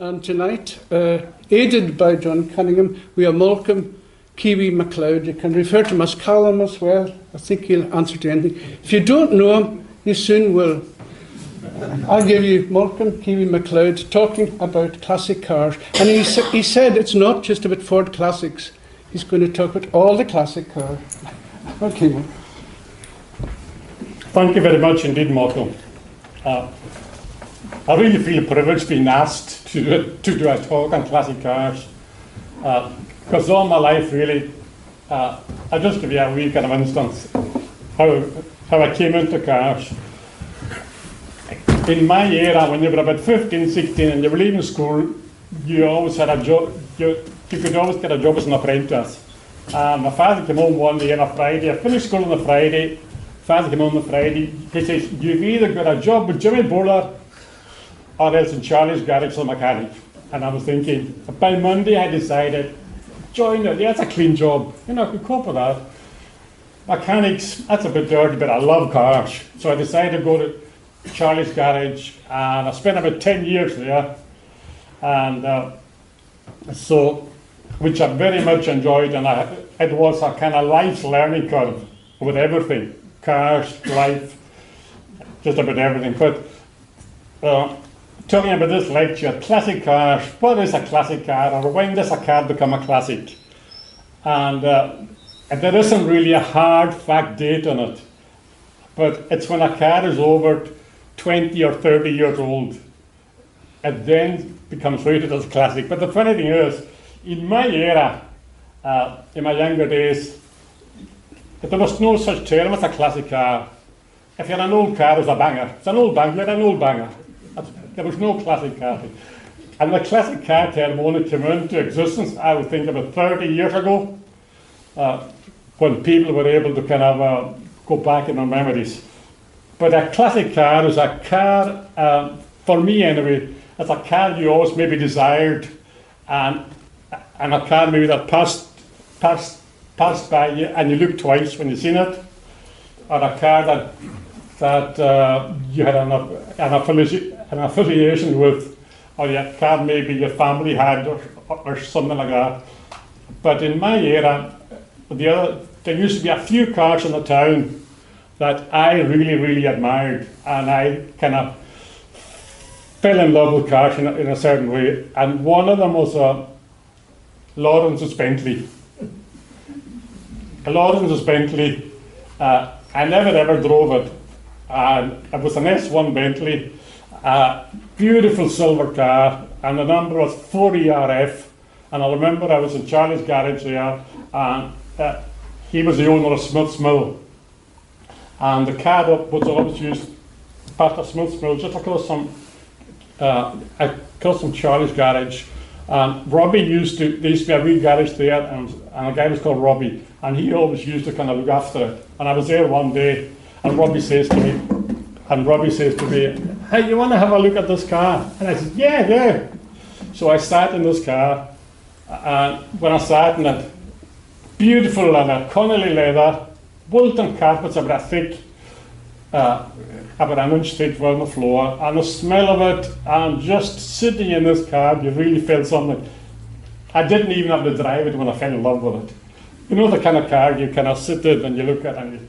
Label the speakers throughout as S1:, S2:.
S1: And tonight, aided by John Cunningham, we are Malcolm Kiwi Macleod. You can refer to him as Calum as well. I think he'll answer to anything. If you don't know him, you soon will. I'll give you Malcolm Kiwi Macleod talking about classic cars. And he said it's not just about Ford Classics. He's going to talk about all the classic cars. Okay, Malcolm.
S2: Thank you very much indeed, Malcolm. I really feel privileged being asked to do a talk on classic cars. Because all my life, really, I'll just give you a wee kind of instance how I came into cars. In my era, when you were about 15, 16 and you were leaving school, you always had a job, you could always get a job as an apprentice. My father came home one day on a Friday. I finished school on a Friday. Father came home on a Friday. He says, you've either got a job with Jimmy Bowler or else in Charlie's garage as a mechanic. And I was thinking, by Monday I decided, join it, yeah, it's a clean job. You know, I could cope with that. Mechanics, that's a bit dirty, but I love cars. So I decided to go to Charlie's garage, and I spent about 10 years there. And which I very much enjoyed, and it was a kind of life's learning curve with everything. Cars, life, just about everything. But talking about this lecture, classic cars, what is a classic car, or when does a car become a classic? And there isn't really a hard fact date on it, but it's when a car is over 20 or 30 years old, it then becomes rated as a classic. But the funny thing is, in my era, in my younger days, there was no such term as a classic car. If you had an old car, it was a banger. It's an old banger, you had an old banger. There was no classic car. And the classic car term only came into existence, I would think, about 30 years ago, when people were able to kind of go back in their memories. But a classic car is a car, for me anyway, it's a car you always maybe desired, and a car maybe that passed by you and you looked twice when you seen it, or a car that you had an affiliation with, or a car maybe your family had, or something like that. But in my era, there used to be a few cars in the town that I really, really admired, and I kind of fell in love with cars in a certain way. And one of them was Lawrence's Bentley. Lawrence's Bentley, I never ever drove it. And it was an S1 Bentley, beautiful silver car, and the number was 4ERF. And I remember I was in Charlie's garage there, and he was the owner of Smith's Mill. And the car was always used past Smith's Mill, just across from Charlie's garage. And Robbie there used to be a wee garage there, and a guy was called Robbie, and he always used to kind of look after it. And I was there one day, and Robbie says to me, hey, you want to have a look at this car? And I said, yeah. So I sat in this car, and when I sat in it, beautiful leather, Connolly leather, Wilton carpets about thick, about an inch thick on the floor, and the smell of it, and just sitting in this car, you really felt something. I didn't even have to drive it when I fell in love with it. You know the kind of car you kind of sit in and you look at it and you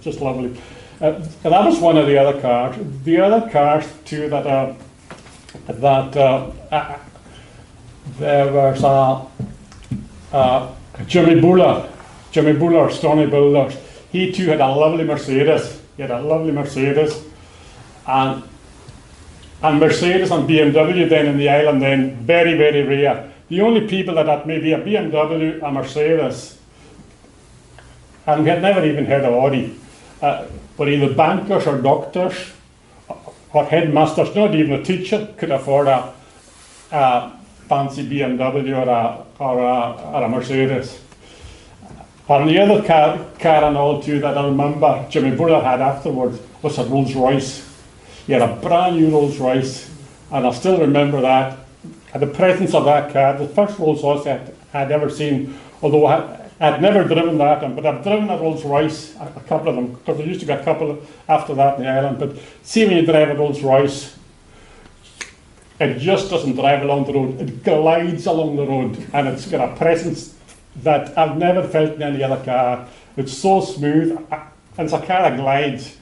S2: just lovely. And that was one of the other cars. The other cars too there was Jimmy Bowler, Stornoway Builders. He too had a lovely Mercedes. And Mercedes and BMW then in the island then very, very rare. The only people that had maybe a BMW, a Mercedes, and we had never even heard of Audi, but either bankers or doctors or headmasters, not even a teacher, could afford a fancy BMW or a Mercedes. And the other car and all too that I remember Jimmy Bowler had afterwards was a Rolls Royce. He had a brand new Rolls Royce, and I still remember that. And the presence of that car, the first Rolls Royce I'd ever seen, although I'd never driven that, but I've driven a Rolls Royce, a couple of them, because there used to be a couple after that in the island. But see, when you drive a Rolls Royce, It just doesn't drive along the road. It glides along the road, and it's got a presence that I've never felt in any other car. It's so smooth, and it's a car that glides.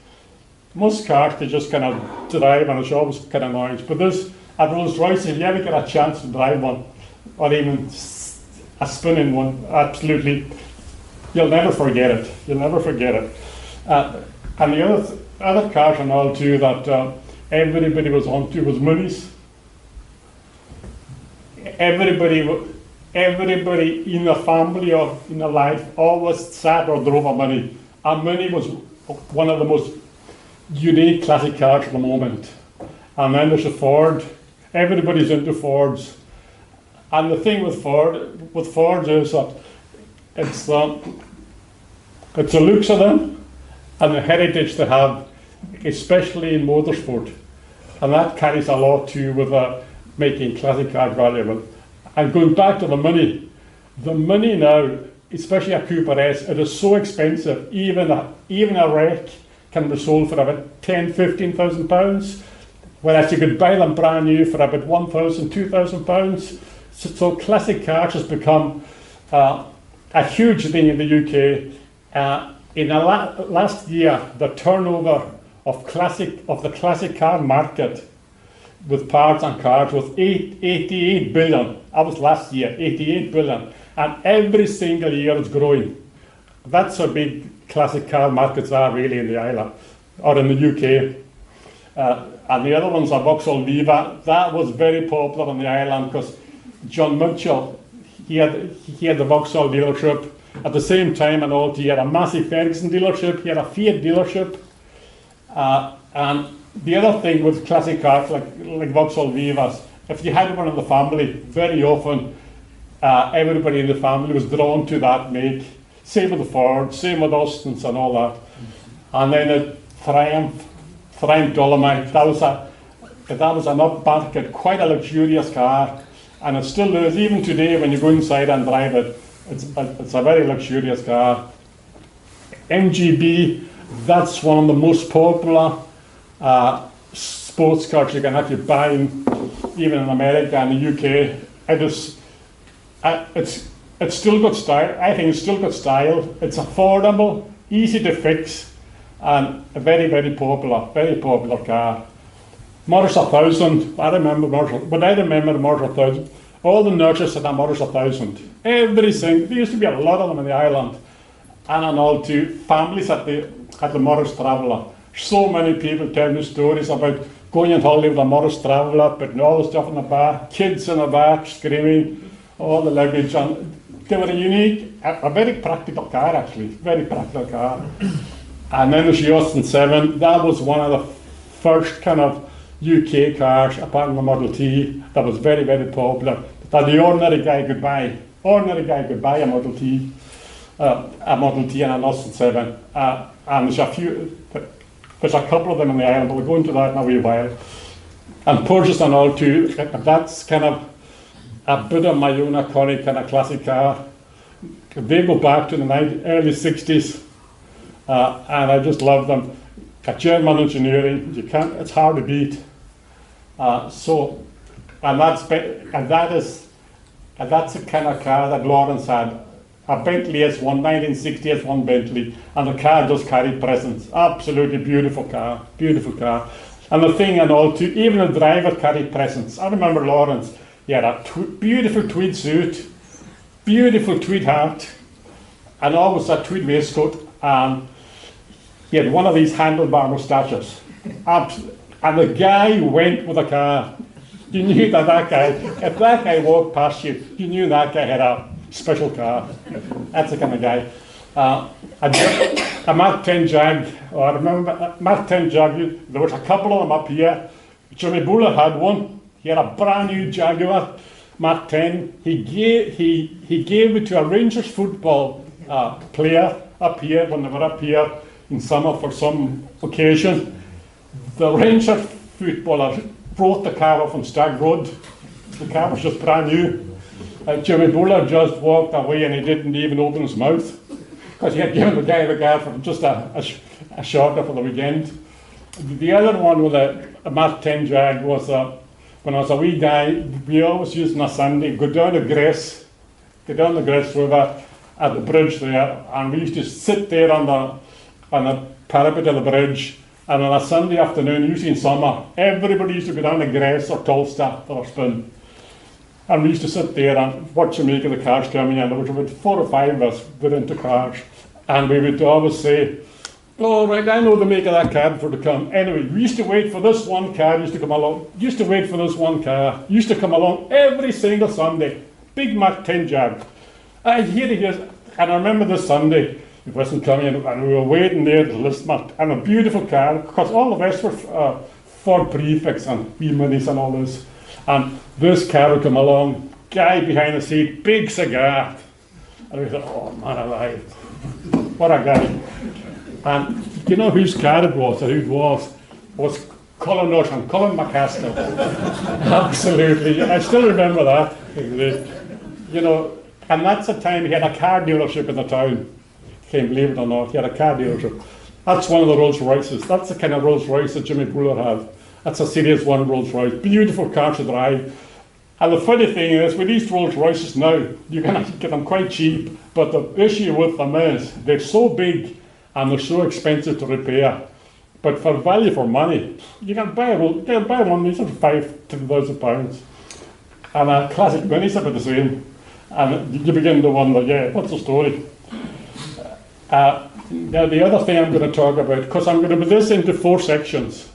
S2: Most cars, they just kind of drive, and it's always kind of noise. But this, a Rolls Royce, if you ever get a chance to drive one, or even a spinning one, absolutely, you'll never forget it. You'll never forget it. And the other cars and all too that everybody was onto was Minis. Everybody in the family or in their life always sat or drove a Mini. A Mini was one of the most unique classic cars at the moment. And then there's a Ford. Everybody's into Fords. And the thing with Fords is that it's the looks of them and the heritage they have, especially in motorsport. And that carries a lot too with making classic cars valuable. And going back to the Mini now, especially a Cooper S, it is so expensive. Even a wreck can be sold for about £10,000–15,000, whereas you could buy them brand new for about £1,000–2,000. So classic cars has become a huge thing in the UK. In the last year, the turnover of the classic car market with parts and cars was 88 billion. That was last year, 88 billion. And every single year it's growing. That's how big classic car markets are really in the island, or in the UK. And the other ones are Vauxhall Viva. That was very popular on the island because John Mitchell, he had the Vauxhall dealership. At the same time, and all, he had a massive Ferguson dealership, he had a Fiat dealership. And the other thing with classic cars like Vauxhall Vivas, if you had one in the family, very often everybody in the family was drawn to that make. Same with the Ford, same with Austins and all that. And then a Triumph Dolomite, that was an upmarket, quite a luxurious car, and it still is, even today when you go inside and drive it, it's a very luxurious car. MGB, that's one of the most popular sports cars you can actually buy even in America and the UK. It's still got style. I think it's still got style. It's affordable, easy to fix, and a very, very popular car. Morris 1000, I remember Morris 1000. All the nurses had a Morris 1000. Every single, there used to be a lot of them in the island. And all too, families at the Morris Traveller. So many people tell me stories about going on holiday with a Morris Traveller, putting all the stuff in the back, kids in the back screaming, all the luggage. And they were a very practical car actually, very practical car. And then there's the Austin 7, that was one of the first kind of UK cars, apart from the Model T, that was very, very popular, that the ordinary guy could buy. Ordinary guy could buy a Model T and an Austin 7. And there's a couple of them in the island, but we'll go into that in a wee while. And Porsches and all too, that's kind of a bit of my own iconic kind of classic car. They go back to the early 60s, and I just love them. German engineering, it's hard to beat. That's the kind of car that Lawrence had. A Bentley S1, 1960 S1 Bentley, and the car does carry presence. Absolutely beautiful car, beautiful car. And the thing and all too, even the driver carried presence. I remember Lawrence, he had a beautiful tweed suit, beautiful tweed hat, and always a tweed waistcoat, and he had one of these handlebar moustaches. And the guy went with the car. You knew that guy, if that guy walked past you, you knew that guy had a special car. That's the kind of guy. A Mark 10 Jag, I remember Mark 10 Jag, there was a couple of them up here. Jimmy Buller had one. He had a brand new Jaguar Mark 10. He gave it to a Rangers football player up here when they were up here in summer for some occasion. The Rangers footballer brought the car off on Stag Road. The car was just brand new. Jimmy Buller just walked away and he didn't even open his mouth because he had given the guy the car for just a shorter for the weekend. The other one with a Mark 10 Jag was when I was a wee guy, we always used on a Sunday, go down the Grace River at the bridge there, and we used to sit there on the parapet of the bridge, and on a Sunday afternoon, usually in summer, everybody used to go down to Grace or Tolsta or Spin. And we used to sit there and watch the make of the cars coming in. There was about 4 or 5 of us got into cars, and we would always say, "Oh, right, I know the make of that car before they come." Anyway, we used to wait for this one car, used to come along, used to come along every single Sunday. Big Mac 10 Jag. And I remember this Sunday, it wasn't coming in, and we were waiting there to listen, and a beautiful car, because all the rest were Ford Prefix and E-Minis and all this. And this car would come along, guy behind the seat, big cigar. And we thought, oh man alive, what a guy. And you know whose car it was, or who it was Colin and Colin McCaskill. Absolutely, I still remember that. You know, and that's the time he had a car dealership in the town. Can't believe it or not, he had a car dealership. That's one of the Rolls Royces. That's the kind of Rolls Royce that Jimmy Brewer had. That's a Series 1 Rolls Royce. Beautiful car to drive. And the funny thing is, with these Rolls Royces now, you can actually get them quite cheap, but the issue with them is they're so big and they're so expensive to repair. But for value for money, you can buy one of these for £5,000-10,000. And a classic Mini's about the same. And you begin to wonder, yeah, what's the story? Now the other thing I'm going to talk about, because I'm going to put this into 4 sections.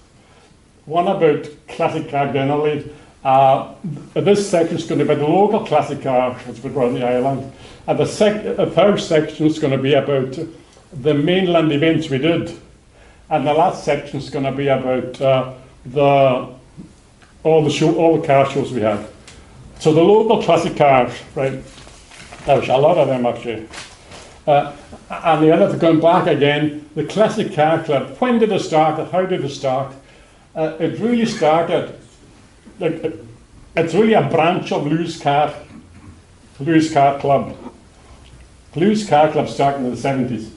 S2: One about classic car generally. This section is going to be the local classic cars which we run the island. And the third section is going to be about the mainland events we did. And the last section is going to be about all the car shows we had. So the local classic cars, right? There's a lot of them actually. And the other, going back again, the Classic Car Club. When did it start? How did it start? It really started. It's really a branch of Lewis Car Club. Lewis Car Club started in the 70s,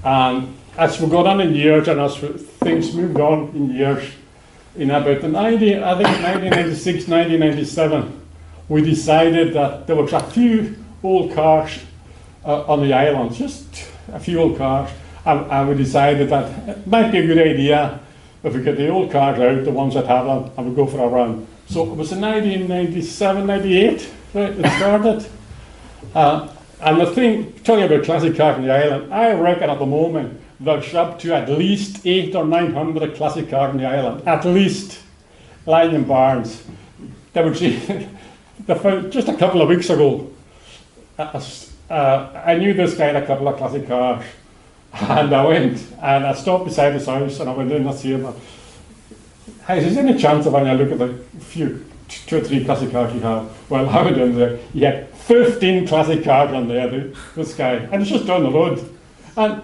S2: and as we got on in years, and as things moved on in years, in about the 1996, 1997, we decided that there was a few old cars on the island, just a few old cars, and we decided that it might be a good idea if we get the old cars out, the ones that have them, and we go for a run. So it was in 1997, 98, right, it started. And the thing, talking about classic cars on the island, I reckon at the moment there's up to at least 800 or 900 classic cars on the island, at least, lying in barns. They would see, just a couple of weeks ago, I knew this guy had a couple of classic cars, and I went and I stopped beside his house and I went in and see him. Hey, is there any chance of when I look at the few 2 or 3 classic cars you have? Well, I went in there, he had 15 classic cars on there, this guy, and it's just down the road. And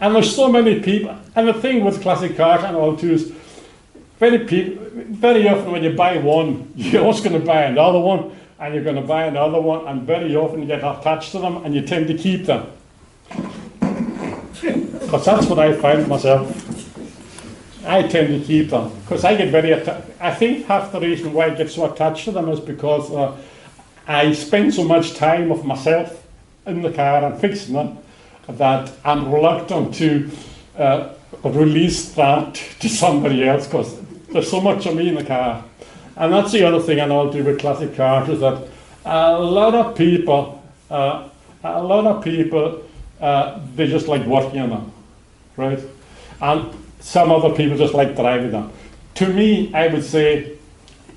S2: there's so many people, and the thing with classic cars and all too is, very often when you buy one, you're also going to buy another one, and you're going to buy another one, and very often you get attached to them and you tend to keep them. Because that's what I find myself. I tend to keep them because I get very attached. I think half the reason why I get so attached to them is because I spend so much time with myself in the car and fixing them that I'm reluctant to release that to somebody else because there's so much of me in the car. And that's the other thing I know to do with classic cars is that a lot of people, they just like working on them, right? And some other people just like driving them. To me, I would say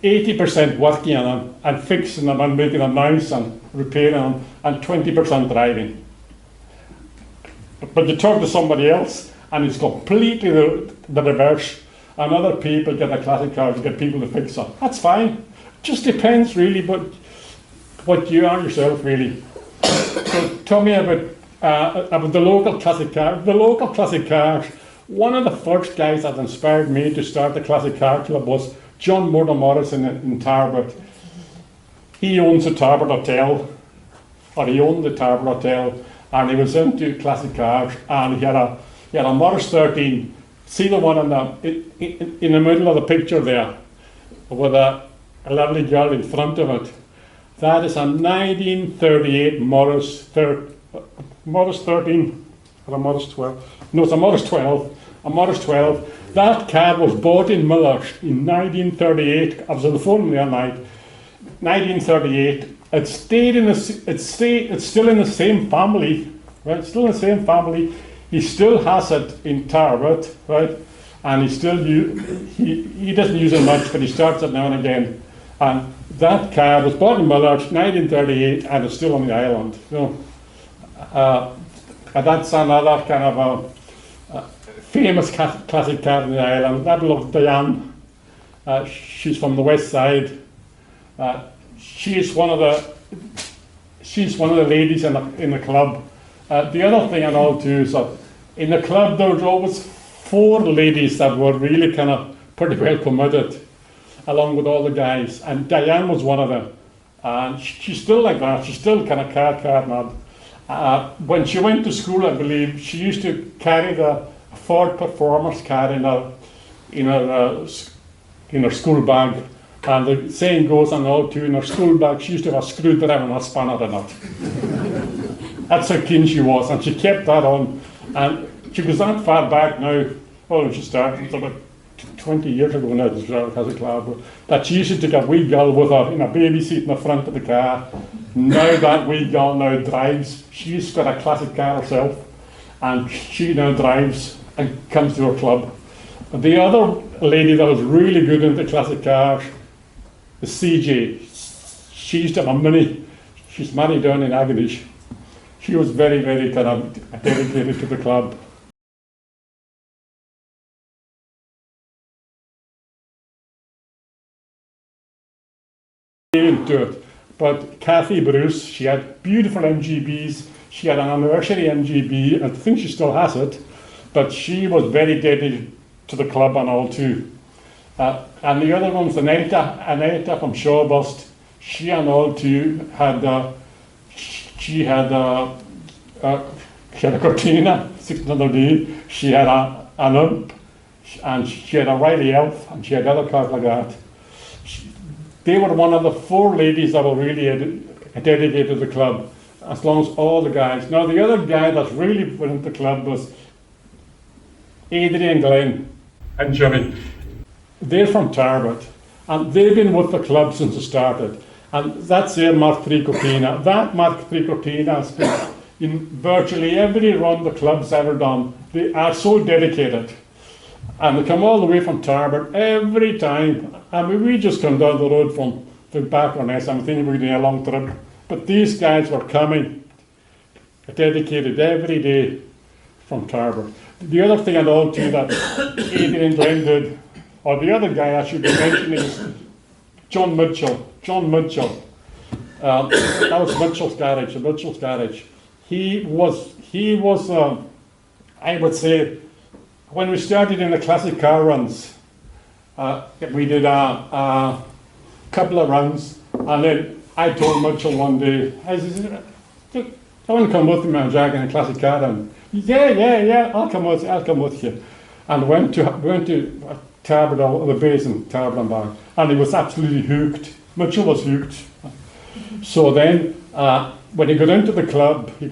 S2: 80% working on them and fixing them and making them nice and repairing them, and 20% driving. But you talk to somebody else and it's completely the reverse. And other people get a classic car to get people to fix them. That's fine. Just depends really, but what you are yourself really. So tell me about the local classic car. The local classic cars. One of the first guys that inspired me to start the Classic Car Club was John Murdo Morrison in Tarbert. He owns the Tarbert Hotel, or he owned the Tarbert Hotel, and he was into classic cars, and he had a Morris 13. See the one in the middle of the picture there? with a lovely girl in front of it. That is a 1938 Morris 13, or a Morris 12. No, it's a Morris 12. A Morris 12. That car was bought in Miller's in 1938. I was on the phone the other night. 1938. It's still in the same family, right? Still in the same family. He still has it in Tarbert, right? And he doesn't use it much, but he starts it now and again. And that car was bought in Miller's 1938, and it's still on the island. And that's another kind of a famous classic car on the island. That belongs to Diane. She's from the west side. She's one of the ladies in the club. The other thing I know too is that in the club there was always 4 ladies that were really kind of pretty well committed, along with all the guys. And Diane was one of them. And she's still like that. She's still kind of car mad. When she went to school, I believe, she used to carry the Ford Performance car in her school bag. And the saying goes on all too, in her school bag, she used to have a screwdriver and a spanner in it. That's how keen she was, and she kept that on. And she was that far back now, well, she started, it's about 20 years ago now, as a club, that she used to take a wee girl with her in a baby seat in the front of the car. Now that wee girl now drives. She's got a classic car herself, and she now drives and comes to her club. The other lady that was really good into classic cars, the CJ, she used to have a Mini. She's married down in Agonish. She was very, very kind of dedicated to the club. Into it. But Kathy Bruce, she had beautiful MGBs. She had an anniversary MGB. I think she still has it. But she was very dedicated to the club and all too. And the other one's Aneta from Shawburst. She and all too had she had a Cortina 600D. She had an Ump, and she had a Riley Elf, and she had other cars like that. They were one of the 4 ladies that were really dedicated to the club, as long as all the guys. Now the other guy that really went into the club was Adrian Glenn and Jimmy. They're from Tarbert, and they've been with the club since it started. And that's their Mark III Cortina. That Mark III Cortina has been in virtually every run the club's ever done. They are so dedicated. And they come all the way from Tarbert every time. I mean, we just come down the road from back on us. I'm thinking we're doing a long trip. But these guys were coming, dedicated every day from Tarbert. The other thing I know too that Adrian Glenn did, or the other guy I should be mentioning is John Mitchell. John Mitchell. That was Mitchell's garage. He was. I would say, when we started in the classic car runs, we did a couple of runs, and then I told Mitchell one day, I said, "I want to come with me, man, Jack, in a classic car run." Yeah, I'll come with you. And went to Tarbert, the base in Tarbert and back, and he was absolutely hooked. Mitchell was hooked. So then, when he got into the club, and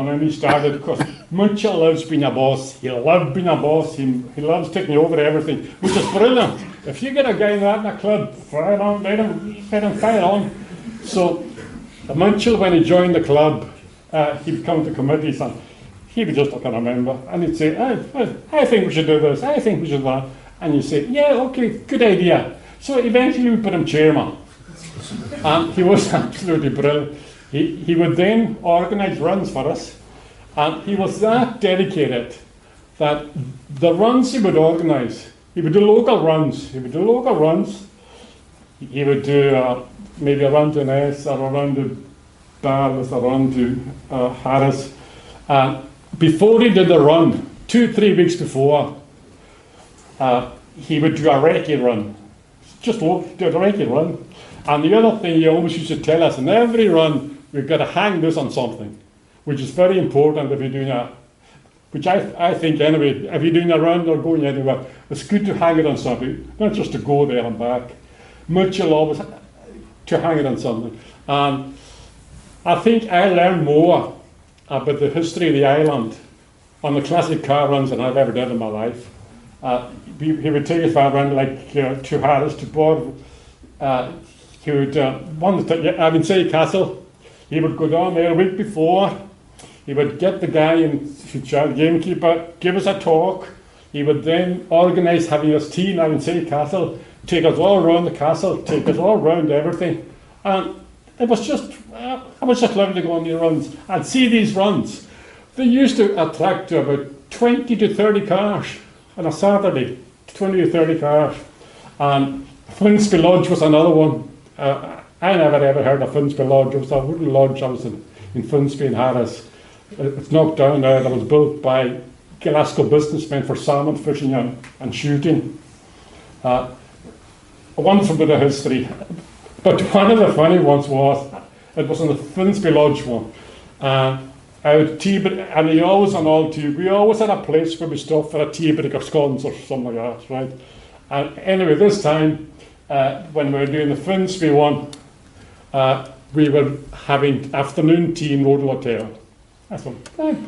S2: then he started, because Mitchell loves being a boss. He loved being a boss. He loves taking over everything, which is brilliant. If you get a guy like that in a club, fire on, let him fire on. So Mitchell, when he joined the club, he'd come to committees and he would just look at a member and he'd say, I think we should do this, I think we should do that. And you say, yeah, okay, good idea. So eventually we put him chairman. And he was absolutely brilliant. He would then organise runs for us, and he was that dedicated that the runs he would organise, he would do local runs. He would do maybe a run to Ness, or a run to Barnes, a run to Harris. And before he did the run, 2-3 weeks before, he would do a recce run. Just do a recce run. And the other thing he always used to tell us, in every run, we've got to hang this on something, which is very important if you're doing which I think anyway, if you're doing a run or going anywhere, it's good to hang it on something, not just to go there and back. much you'll always to hang it on something. And I think I learned more about the history of the island on the classic car runs than I've ever done in my life. He would take us around like to Harris, to Board. He would, say Castle, he would go down there a week before. He would get the guy in charge, gamekeeper, give us a talk. He would then organise having us tea now in Say Castle, take us all around the castle, take us all around everything. And it was just, I was just lovely to go on these runs and see these runs. They used to attract to about 20 to 30 cars on a Saturday, 20 to 30 cars. And Finsbury Lodge was another one. I never ever heard of Finsbury Lodge. It was a wooden lodge that was in Finsbury and Harris. It's knocked down now. That was built by Glasgow businessmen for salmon fishing and shooting. A wonderful bit of history. But one of the funny ones was, it was on the Finsbury Lodge one. Out tea, and we always had a place where we stopped for a tea break or scones or something like that, right? And anyway, this time, when we were doing the Finsbury one, we were having afternoon tea in Rodel Hotel. I thought,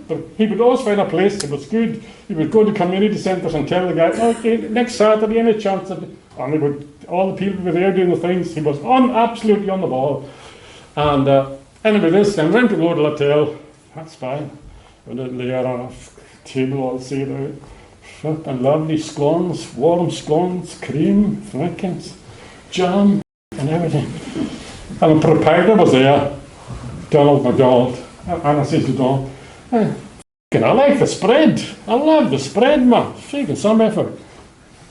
S2: but he would always find a place that was good. He would go to community centres and tell the guy, okay, next Saturday, any chance that, and he would, all the people were there doing the things. He was absolutely on the ball. And anyway, this time, went to Rodel Hotel. That's fine. Went in there on a table all see there. And lovely scones, warm scones, cream, frankins, jam, and everything. And the proprietor was there, Donald MacDonald. And I said to Donald, I like the spread. I love the spread, man. Shaking some effort.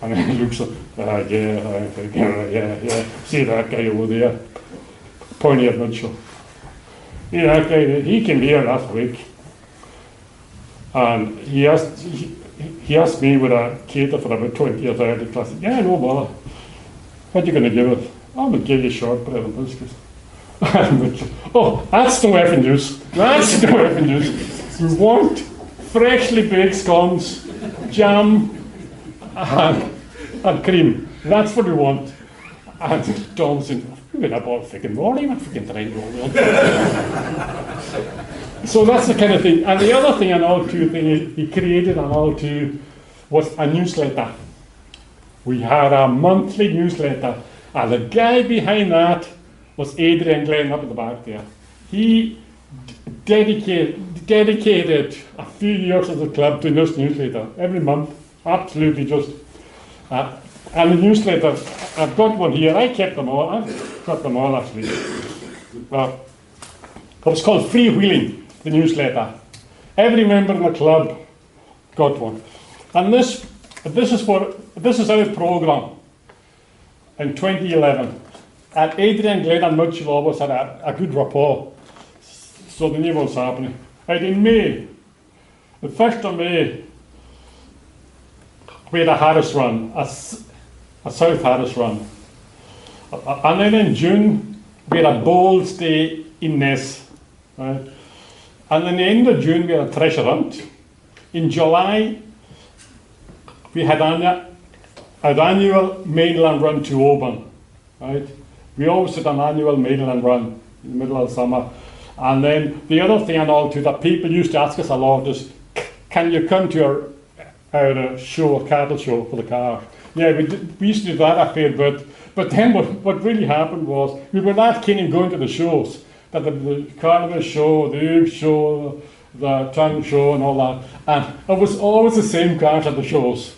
S2: And he looks up, yeah. See that guy over there, pointing at Mitchell. Yeah, that guy, he came here last week. And he asked me would I cater for about 20 or 30 classes. Yeah, no bother. What are you going to give us? I'm going to give you shortbread and biscuits. Oh, that's no effing news. That's no effing news. We want freshly baked scones, jam, and cream. That's what we want. And Tom said, we're not all freaking morning, I'm freaking trying So that's the kind of thing. And the other thing an All2 he created an All2 was a newsletter. We had a monthly newsletter, and the guy behind that was Adrian Glenn up at the back there. He dedicated a few years of the club to this newsletter every month. Absolutely just. And the newsletter, I've got one here. I kept them all. I've got them all actually. It was called Freewheeling, the newsletter. Every member in the club got one. And this is our programme in 2011. And Adrian Glenn and Mitchell always had a good rapport, so they knew what was happening. And in May, the 1st of May, we had a Harris run, a South Harris run. And then in June, we had a Bowls Day in Ness. Right? And in the end of June, we had a treasure hunt. In July, we had an annual mainland run to Oban. Right? We always had an annual mainland run in the middle of the summer. And then the other thing and all too that people used to ask us a lot is, can you come to our show, a cattle show for the car? Yeah, we used to do that a fair bit. But then what really happened was, we were that keen in going to the shows, that the carnival show, the Oog show, the tongue show and all that. And it was always the same cars at the shows.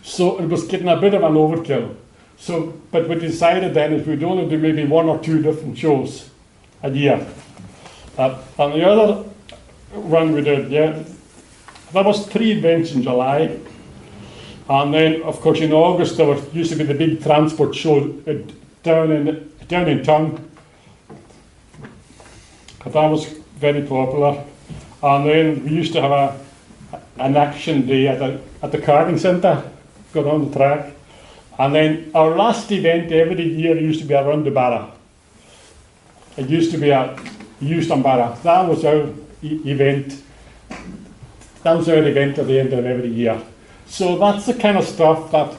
S2: So it was getting a bit of an overkill. So, but we decided then if we'd only do maybe 1 or 2 different shows a year. And the other run we did, yeah, there was 3 events in July. And then, of course, in August there used to be the big transport show down in Tongue. That was very popular. And then we used to have an action day at the karting centre, go down the track. And then our last event every year used to be a Run to Barra. It used to be a Euston Barra. That was our event. That was our event at the end of every year. So that's the kind of stuff that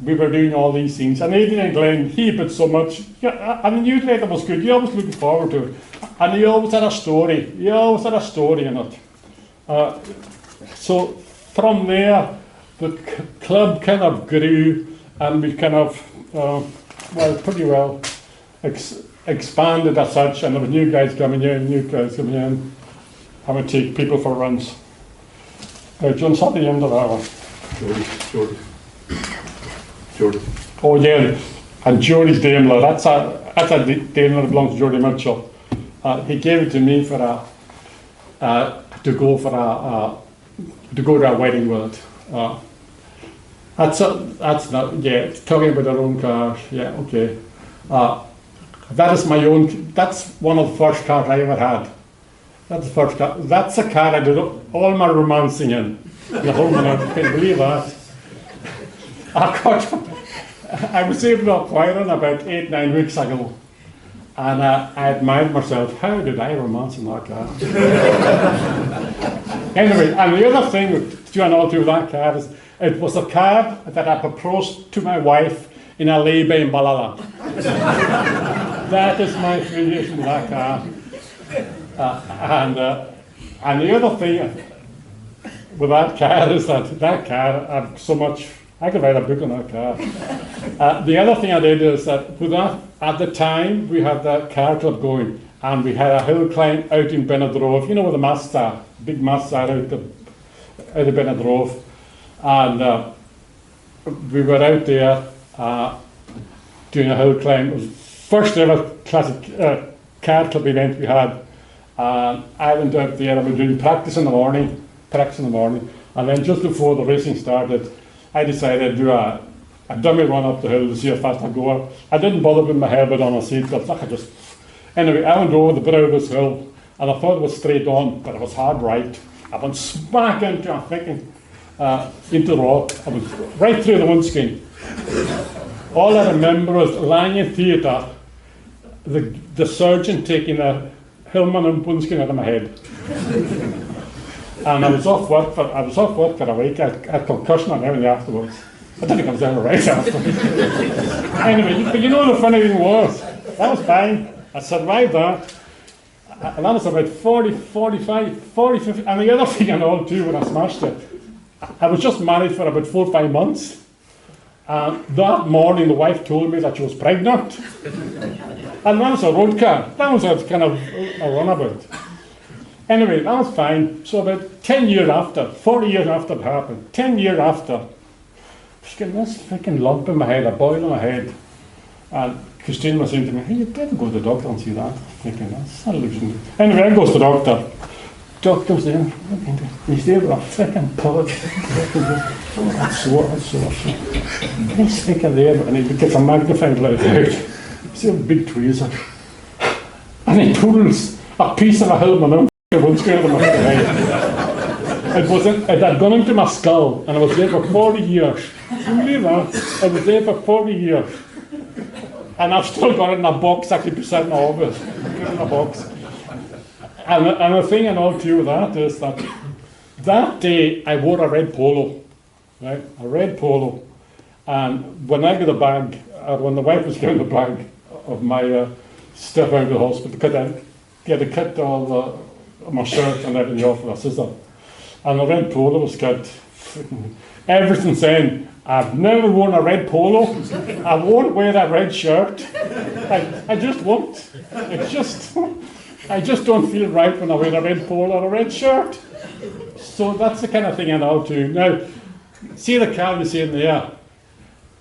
S2: we were doing all these things. And Adrian and Glenn, he put so much, yeah, and the newsletter was good. You always looking forward to it. And he always had a story. He always had a story in it. So from there, the club kind of grew, and we kind of, pretty well expanded as such. And there were new guys coming in, I would take people for runs. John's at the end of that one. Jordy. Oh yeah, and Jordy's Daimler. That's a Daimler that belongs to Jordy Mitchell. He gave it to me for to go to a wedding with it. That's not, yeah. Talking about our own cars. Yeah, okay. That is my own. That's one of the first cars I ever had. That's the first car. That's a car I did all my romancing in. The whole minute. Can you believe that? I was able to acquire it about 8-9 weeks ago, and I admired myself. How did I romance in that car? Anyway, and the other thing with that car is it was a car that I proposed to my wife in a lay-by in Ballala. That is my affiliation with that car. And the other thing with that car is that car, I've so much, I could write a book on that car. The other thing I did is that with that, at the time, we had that car club going, and we had a hill climb out in Benadrove, you know where the masts are, big masts are out of Benadrove. And we were out there doing a hill climb. It was the first ever classic car club event we had. I went out there, I was doing practice in the morning, and then just before the racing started, I decided to do a dummy run up the hill to see how fast I go. I didn't bother with my helmet on a seat, but anyway, I went over the brow of this hill, and I thought it was straight on, but it was hard right. I went smack into the rock. I was right through the windscreen. All I remember was lying in theatre, the surgeon taking a Hillman and windscreen out of my head. And I was off work for a week. I had concussion and everything afterwards. I don't think I was ever right afterwards. Anyway, but you know the funny thing was, that was fine. I survived that. And that was about 40, 45, 40, 50. And the other thing and all too, when I smashed it, I was just married for about 4 or 5 months. And that morning the wife told me that she was pregnant. And that was a road car. That was a kind of a runabout. Anyway, that was fine. So about 10 years after, 40 years after it happened, 10 years after, I was getting this freaking lump in my head, a boil in my head. And Christine was saying to me, hey, you better go to the doctor and see that. Thinking, that's not losing. Anyway, I goes to the doctor. Doctor's there. He's there with a freaking pud. That's sore. He's thinking there, and he gets a magnifying glass out. See a big tweezer. And he pulls a piece of a helmet out of windscreen of my head. It had gone into my skull, and I was there for 40 years. Can you believe that? I was there for 40 years. And I've still got it in a box actually beside my office. In a box. And the thing and all too with that is that day I wore a red polo, right? A red polo. And when I got the bag, when the wife was getting the bag of my stuff out of the hospital, to cut all my shirt and everything off with a scissor. And the red polo was cut. Ever since then, I've never worn a red polo. I won't wear that red shirt. I just won't. I just don't feel right when I wear a red polo or a red shirt. So that's the kind of thing I know too. Now, see the car you see in there?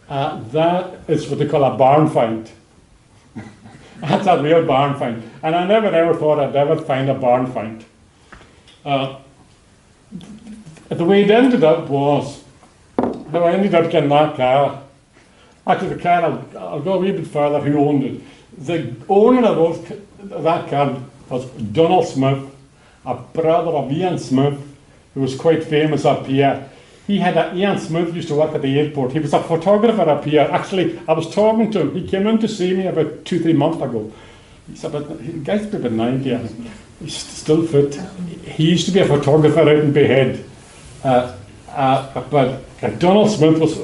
S2: That is what they call a barn find. That's a real barn find. And I never ever thought I'd ever find a barn find. The way it ended up was, how I ended up getting that car. Actually, the car, I'll go a wee bit further, who owned it. The owner of that car was Donald Smith, a brother of Ian Smith, who was quite famous up here. Ian Smith used to work at the airport. He was a photographer up here. Actually, I was talking to him. He came in to see me about 2-3 months ago. He's the guy's about 90, I think. He's still fit. He used to be a photographer out in Bayhead. But Donald Smith was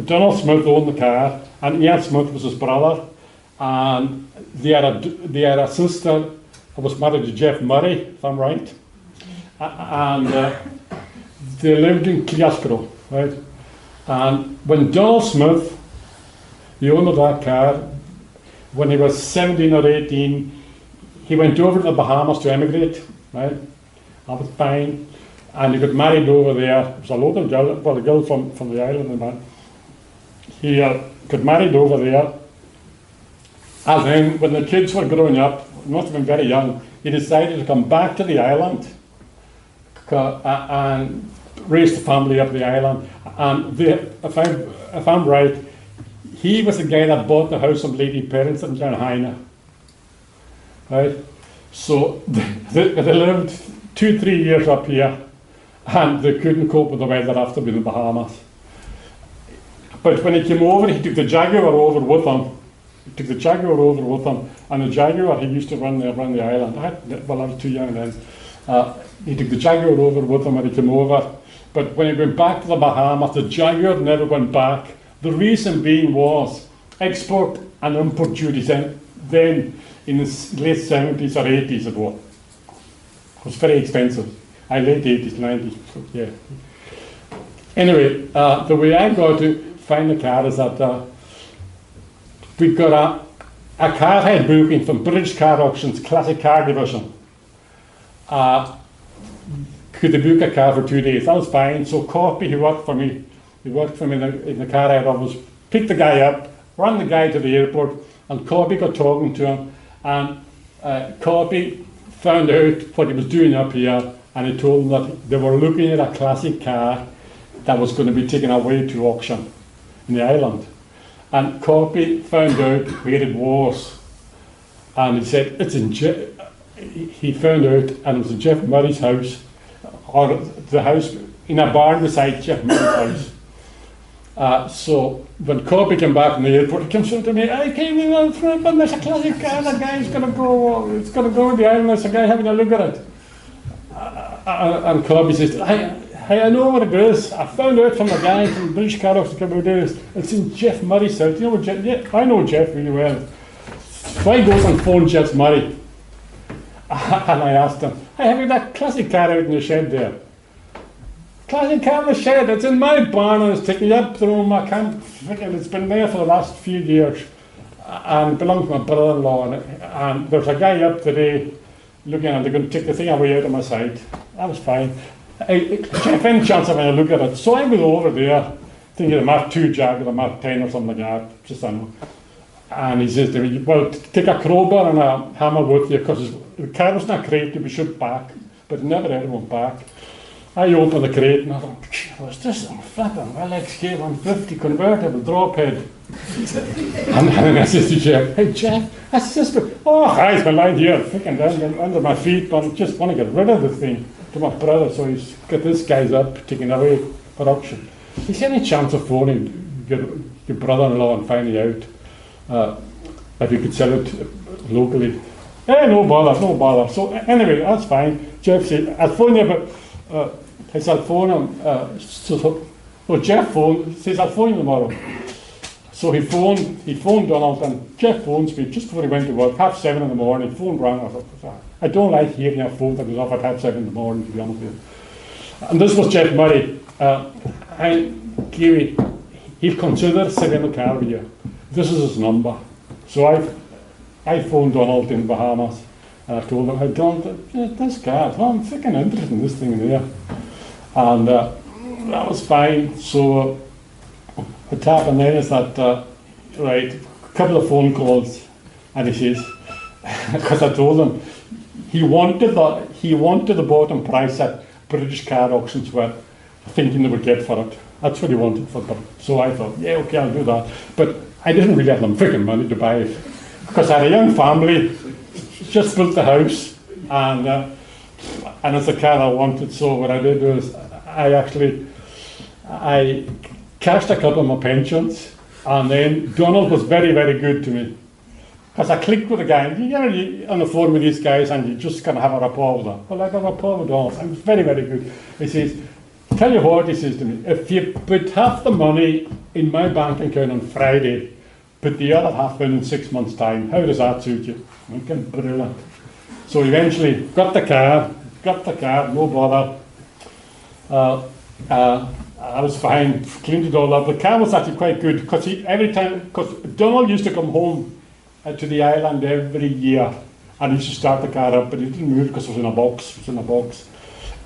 S2: Donald Smith owned the car, and Ian Smith was his brother, and they had a sister who was married to Jeff Murray, if I'm right, and they lived in Cleascro, right? And when Donald Smith, the owner of that car, when he was 17 or 18, he went over to the Bahamas to emigrate, right? That was fine. And he got married over there. It was a local girl, well, a girl from the island, man. He got married over there. And then when the kids were growing up, he must have been very young, he decided to come back to the island and raise the family up the island. And if I'm right, he was the guy that bought the house of Lady Parents in Glenhaina. Right? So they lived 2-3 years up here, and they couldn't cope with the weather after being in the Bahamas. But when he came over, he took the Jaguar over with him. And the Jaguar, he used to run around the island. I was too young then. He took the Jaguar over with him when he came over. But when he went back to the Bahamas, the Jaguar never went back. The reason being was export and import duties then in the late 70s or 80s it was. It was very expensive. Late 80s, 90s, so yeah. Anyway, the way I got to find the car is that we got a car head booking from British Car Auctions Classic Car Division. Could they book a car for 2 days? That was fine. So Corpy, who worked for me in the car head office, picked the guy up, ran the guy to the airport, and Corpy got talking to him, and Corpy found out what he was doing up here, and he told him that they were looking at a classic car that was going to be taken away to auction in the island. And Corpy found out where it was, and he said, it's in he found out, and it was in Jeff Murray's house, or the house in a barn beside Jeff Murray's house. So when Corpy came back from the airport, he comes to me, I came in on front, but there's a classic car, the guy's going to go, it's going to go to the island, there's a guy having a look at it. And Corpy says, hey, I know what it is. I found out from the guy from British Car Auctions a couple of days. It's in Jeff Murray's house. You know Jeff? Yeah, I know Jeff really well. So I goes and phone Jeff Murray. And I asked him, hey, have you that classic car out in the shed there? Classic car in the shed, it's in my barn and it's taken up through my camp. It's been there for the last few years. And it belongs to my brother-in-law. And there's a guy up today looking at it, they're going to take the thing away out of my side. That was fine. Jeff, any chance of having a look at it? So I went over there, thinking the Mark 2 Jag or the Mark 10 or something like that, just I know. And he says to me, well, take a crowbar and a hammer with you, because the car was not crate to be shipped back, but it never ever went back. I opened the crate and I thought, what's this? I'm flipping, well, XK 150 convertible drop head. And then I says to Jeff, hey Jeff, that's just, it's been lying here, freaking down under my feet, but I just want to get rid of the thing. To my brother, so he's got this guy's up, taking away for auction. Is there any chance of phoning your brother-in-law and finding out if you could sell it locally? No bother. So anyway, that's fine. Jeff said, I'll phone you, but I'll phone him. So Jeff says, I'll phone you tomorrow. So he phoned Donald, and Jeff phones me just before he went to work, 7:30 in the morning. Phone rang. I thought, I don't like hearing a phone that goes off at 7:30 in the morning, to be honest with you. And this was Jeff Murray. Kiwi, he considered selling the car with you. This is his number. So I phoned Donald in Bahamas, and I told him, Donald, this car, I'm freaking interested in this thing there. And that was fine. So what happened then is that, a couple of phone calls, and he says, because I told him, he wanted the bottom price that British Car Auctions were thinking they would get for it. That's what he wanted for it. So I thought, yeah, okay, I'll do that. But I didn't really have them freaking money to buy it, because I had a young family, just built the house, and it's the car I wanted. So what I did was I cashed a couple of my pensions, and then Donald was very, very good to me. Because I clicked with the guy, you're on the phone with these guys and you just kind of have a rapport with them. Well, I got a rapport with Donald. I was very, very good. He says, tell you what, he says to me, if you put half the money in my bank account on Friday, put the other half in 6 months' time, how does that suit you? I'm thinking, brilliant. So eventually, got the car, no bother. I was fine, cleaned it all up. The car was actually quite good, because because Donald used to come home to the island every year, and he used to start the car up, but he didn't move because it was in a box.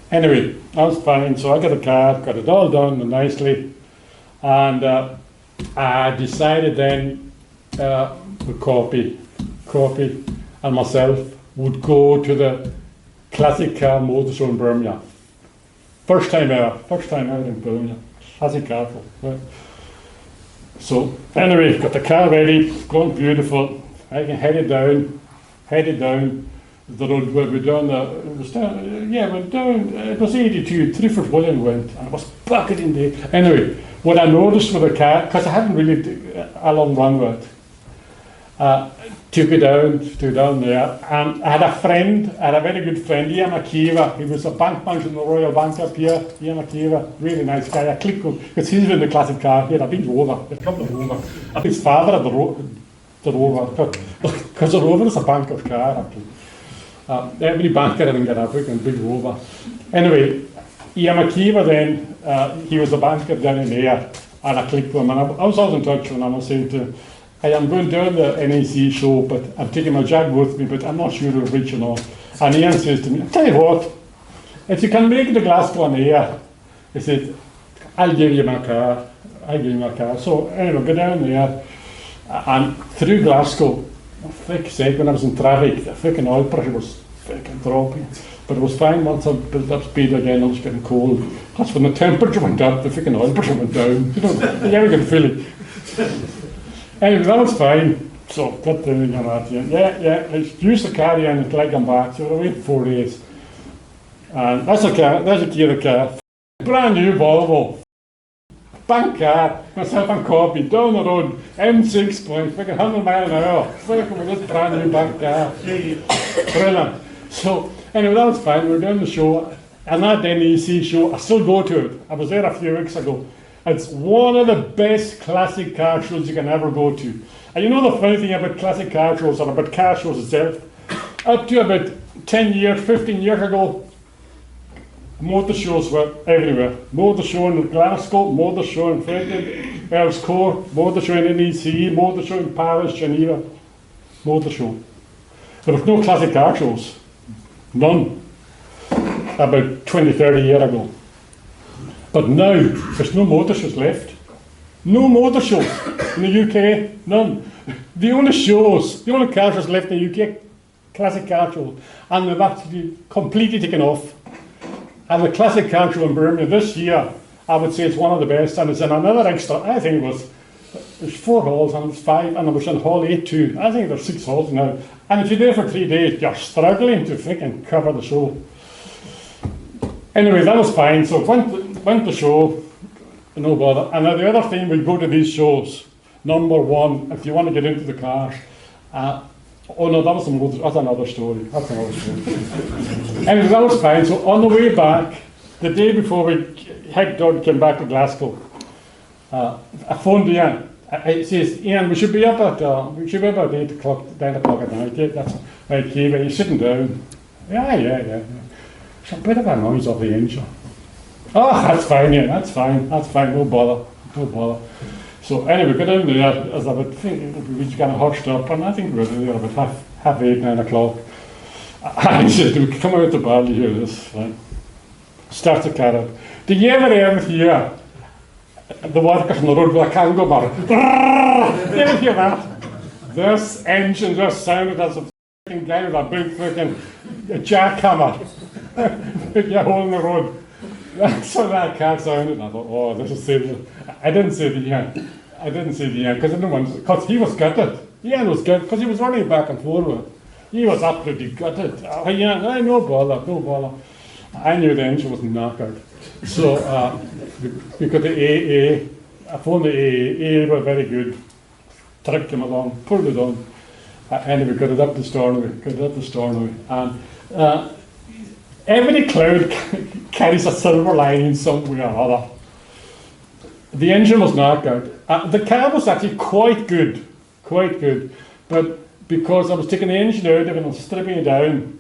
S2: Anyway, I was fine, so I got a car, got it all done nicely, and I decided then with Corpy and myself would go to the Classic Car Motor Show in Birmingham. First time ever in Birmingham. Classic car. Right. So anyway, got the car ready, going beautiful. I can headed down the road where we down it was 82, 3 William went, and it was bucketing there. Anyway, what I noticed with the car, because I hadn't really a long run with it, took it down there, and I had a very good friend, Ian McKeever. He was a bank manager in the Royal Bank up here. Ian McKeever, really nice guy. I clicked him because he's in the Classic Car. He had a big Rover, a couple of Rover. His father had the Rover, because the Rover is a bank of car actually. Every banker didn't get a big Rover. Anyway, Ian McKeever then, he was a banker down in there, and I clicked with him, and I was always in touch with him, and I was saying to him, I am going down the NEC show, but I'm taking my Jag with me, but I'm not sure it'll reach or not. And Ian says to me, I tell you what, if you can make it to Glasgow on air, he said, I'll give you my car. So anyway, go down there, and through Glasgow, when I was in traffic, the freaking oil pressure was freaking dropping. But it was fine once I built up speed again, I was getting cold. That's when the temperature went up, the freaking oil pressure went down. You never can feel it. Anyway, that was fine. So, got the thing on that. Yeah, I used the car in until I come back. So, I waited 4 days. And that's a car, that's a key of the car. Brand new Volvo. Bank car, myself and Corby, down the road, M6 point, freaking 100 miles an hour. Freaking with this brand new bank car. Brilliant. So, anyway, that was fine. We were doing the show. And that NEC show, I still go to it. I was there a few weeks ago. It's one of the best classic car shows you can ever go to. And you know the funny thing about classic car shows, or about car shows itself, up to about 10 years, 15 years ago, motor shows were everywhere. Motor show in Glasgow, motor show in Frederick, Elscourt, motor show in NEC, motor show in Paris, Geneva, motor show. There was no classic car shows. None. About 20, 30 years ago. But now, there's no motor shows left. No motor shows in the UK, none. The only car shows left in the UK, classic car shows, and they've actually completely taken off. And the classic car show in Birmingham this year, I would say it's one of the best, and it's in another extra, I think there's 4 halls, and it's 5, and it was in hall 8 too. I think there's 6 halls now. And if you're there for 3 days, you're struggling to freaking cover the show. Anyway, that was fine, so went to show, no bother. And the other thing, we go to these shows, number one, if you want to get into the cars, oh no, that's another story. Anyway, that was fine, so on the way back, the day before we came back to Glasgow, I phoned Ian. He says, Ian, we should be up at 8 o'clock, 9 o'clock at night. Yeah, that's right, Kiwi, you're sitting down. Yeah. It's a bit of a noise of the engine. Oh, that's fine, yeah, that's fine, no bother. So anyway, got down there, as I would think, we just kind of hushed up, and I think we were there about half 8, 9 o'clock. And he said, come out the bar, you hear this, right? Start the car up. Did you ever hear the workers on the road with a kango bar? Did you ever hear that? This engine just sounded as a fucking guy with a big fucking jackhammer. You're holding the road. That's how that car sounded. And I thought, oh, this is serious. I didn't say the end, because he was gutted. Ian was gutted, because he was running back and forward. He was absolutely gutted. No bother. I knew the engine was knackered. So we got the AA. I phoned the AA. Were very good. Tricked him along, pulled it on. Anyway, got it up to Stornoway. And every cloud carries a silver lining somewhere or other. The engine was knocked out. The car was actually quite good, but because I was taking the engine out of it and stripping it down,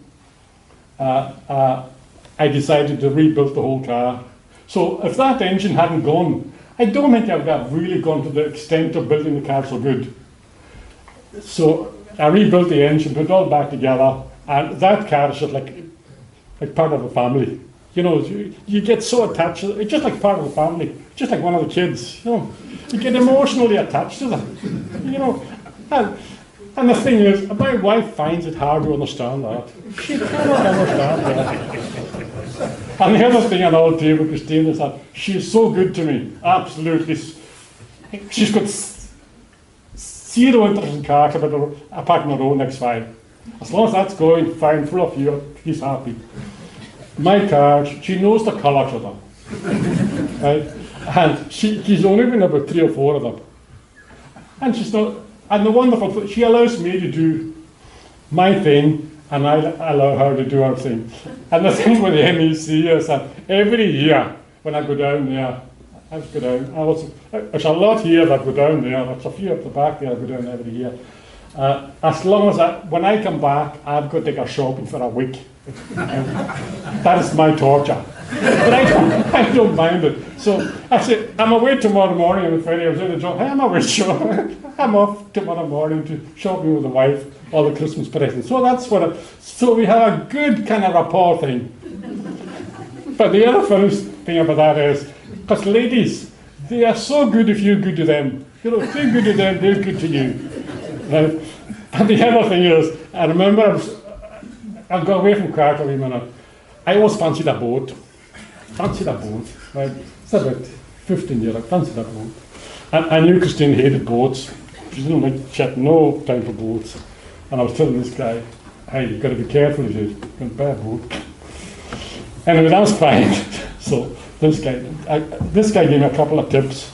S2: I decided to rebuild the whole car. So if that engine hadn't gone, I don't think I would have really gone to the extent of building the car so good. So I rebuilt the engine, put it all back together, and that car is just like part of the family. You know, you get so attached to it. It's just like part of the family, just like one of the kids. You know, you get emotionally attached to them. You know, and the thing is, my wife finds it hard to understand that. She cannot understand that. And the other thing I'll do with Christine is that she's so good to me. Absolutely, she's got zero interest in cars apart from her own X5. As long as that's going fine, full of fuel, she's happy. My car, she knows the colours of them, right? And she's only been about 3 or 4 of them. And she's not, and the wonderful thing, she allows me to do my thing, and I allow her to do her thing. And the thing with the MEC is that every year, when I go down there, there's a lot here that go down there, there's a few at the back there that go down every year. As long as when I come back, I've got to take her shopping for a week. That is my torture. But I don't mind it. So I said, I'm away tomorrow morning on Friday. I was in the job. Hey, I'm away I'm off tomorrow morning to shopping with the wife, all the Christmas presents. So that's what. So we have a good kind of rapport thing. But the other funny thing about that is, because ladies, they are so good if you're good to them. You know, if you're good to them, they're good to you. Right? And the other thing is, I remember I got away from car for a wee minute. I always fancied a boat. Right? It's about 15 years, I fancied a boat. And I knew Christine hated boats. She didn't like, she had no time for boats. And I was telling this guy, hey, you've got to be careful, he said, you're going to buy a boat. Anyway, that was fine. So this guy gave me a couple of tips.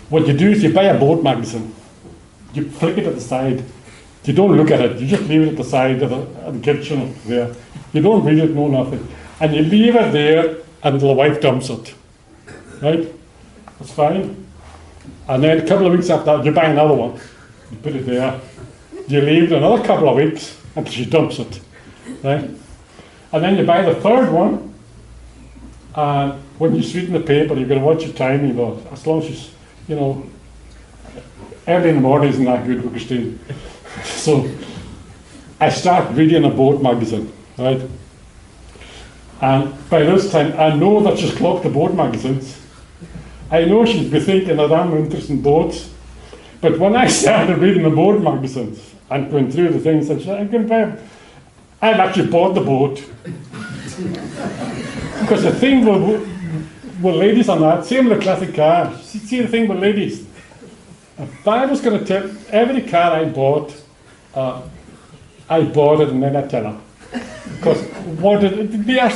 S2: What you do is you buy a boat magazine, you flick it at the side. You don't look at it, you just leave it at the side of the kitchen there. You don't read it, no nothing. And you leave it there until the wife dumps it. Right? That's fine. And then a couple of weeks after that, you buy another one. You put it there. You leave it another couple of weeks until she dumps it. Right? And then you buy the third one. And when you read in the paper, you're going to watch your timing, though. As long as she's, you know, early in the morning isn't that good for Christine. So I start reading a boat magazine, right? And by this time, I know that she's clocked the boat magazines. I know she'd be thinking that I'm interested in boats. But when I started reading the boat magazines and going through the things, I said, I'm going to buy. I've actually bought the boat. Because the thing with ladies on that, same with the classic car. See the thing with ladies. If I was going to tell every car I bought it and then I tell her. Because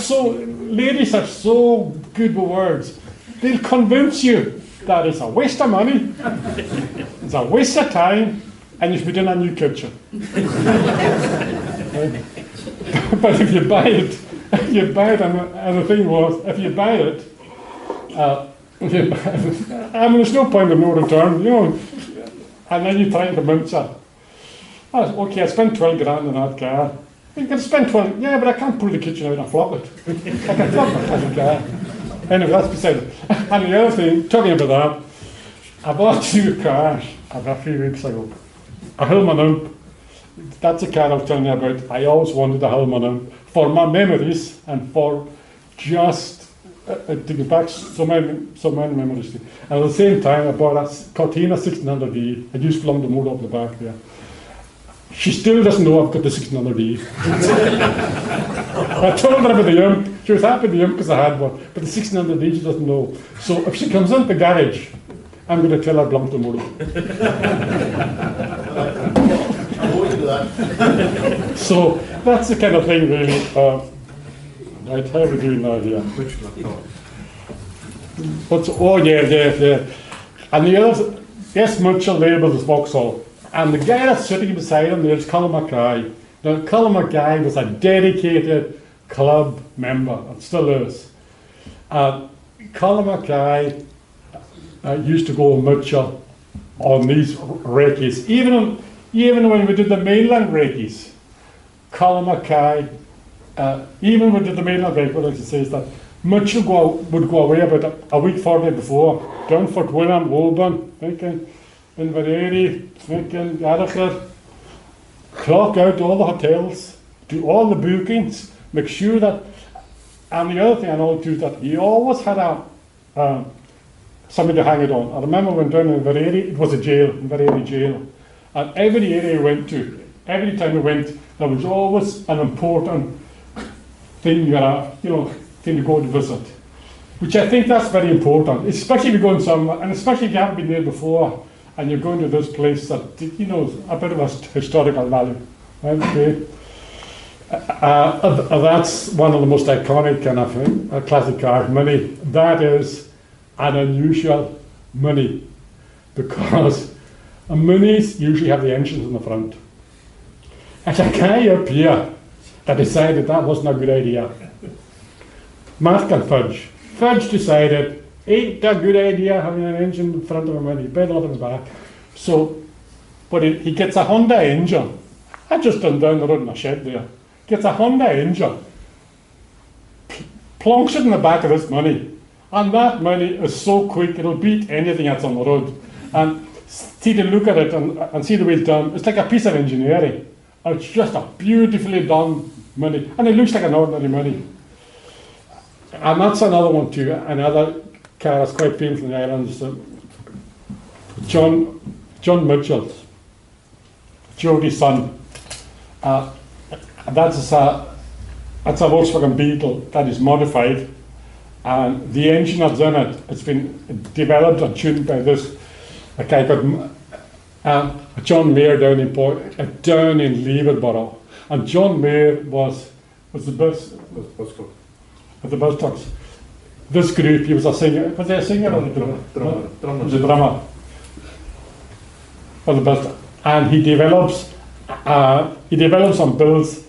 S2: ladies are so good with words. They'll convince you that it's a waste of money, it's a waste of time, and you should be doing a new kitchen. But if you buy it, and the thing was, if you buy it, there's no point of no return, you know. And then you try and convince her. Oh, okay, I spent 12 grand on that car. You can spend 12, yeah, but I can't pull the kitchen out and flop it. I can flop it as a car. Anyway, that's beside it. And the other thing, talking about that, I bought 2 cars about a few weeks ago. A Hillman Imp. That's a car I was telling you about. I always wanted a Hillman Imp for my memories and for just to get back so many memories. And at the same time, I bought a Cortina 1600D. I just flung the motor up the back there. She still doesn't know I've got the 1600D. I told her about the Imp. She was happy with the Imp because I had one, but the 1600D she doesn't know. So if she comes into the garage, I'm going to tell her I blumped the motor. So that's the kind of thing, really. Right, how are we doing now here? Yeah. And the other, yes, Mitchell labelled as Vauxhall. And the guy that's sitting beside him there is Calum. Now, Calum was a dedicated club member, it still is. Calum Mackay used to go Mitchell on these recce's. Even when we did the mainland recce's, Calum Mackay, even when we did the mainland recce, what I should say is that Mitchell would go away about a week, 4 days before, down Fort William, Woburn, thinking, Inveraray, thinking, Gallagher, clock out all the hotels, do all the bookings, make sure that, and the other thing I know too is that he always had somebody to hang it on. I remember when down in Inveraray, it was a jail, Inveraray jail, and every area we went to, every time we went, there was always an important thing thing to go to visit, which I think that's very important, especially if you're going somewhere, and especially if you haven't been there before, and you're going to this place that, a bit of a historical value. Right? Okay. That's one of the most iconic kind of classic cars, Mini. That is an unusual Mini, because Minis usually have the engines in the front. And a guy up here that decided that wasn't a good idea. Mark and Fudge. Fudge decided, ain't a good idea having an engine in front of a Mini, better off in the back. So, but he gets a Honda engine. I just done down the road in a shed there. Gets a Honda engine, plonks it in the back of this Mini, and that Mini is so quick it'll beat anything that's on the road. And see to look at it and see the way it's done, it's like a piece of engineering. It's just a beautifully done Mini, and it looks like an ordinary Mini. And that's another one too, another car that's quite famous in the islands, John Mitchell's, Jodie's son. That's a Volkswagen Beetle that is modified, and the engine that's in it, it's been developed and tuned by this a guy called John Mayer down in Leverborough, and John Mayer was the bus with the bus trucks. This group, he was a singer. Was he a singer or a drummer? He was a drummer for the bus, and he develops and builds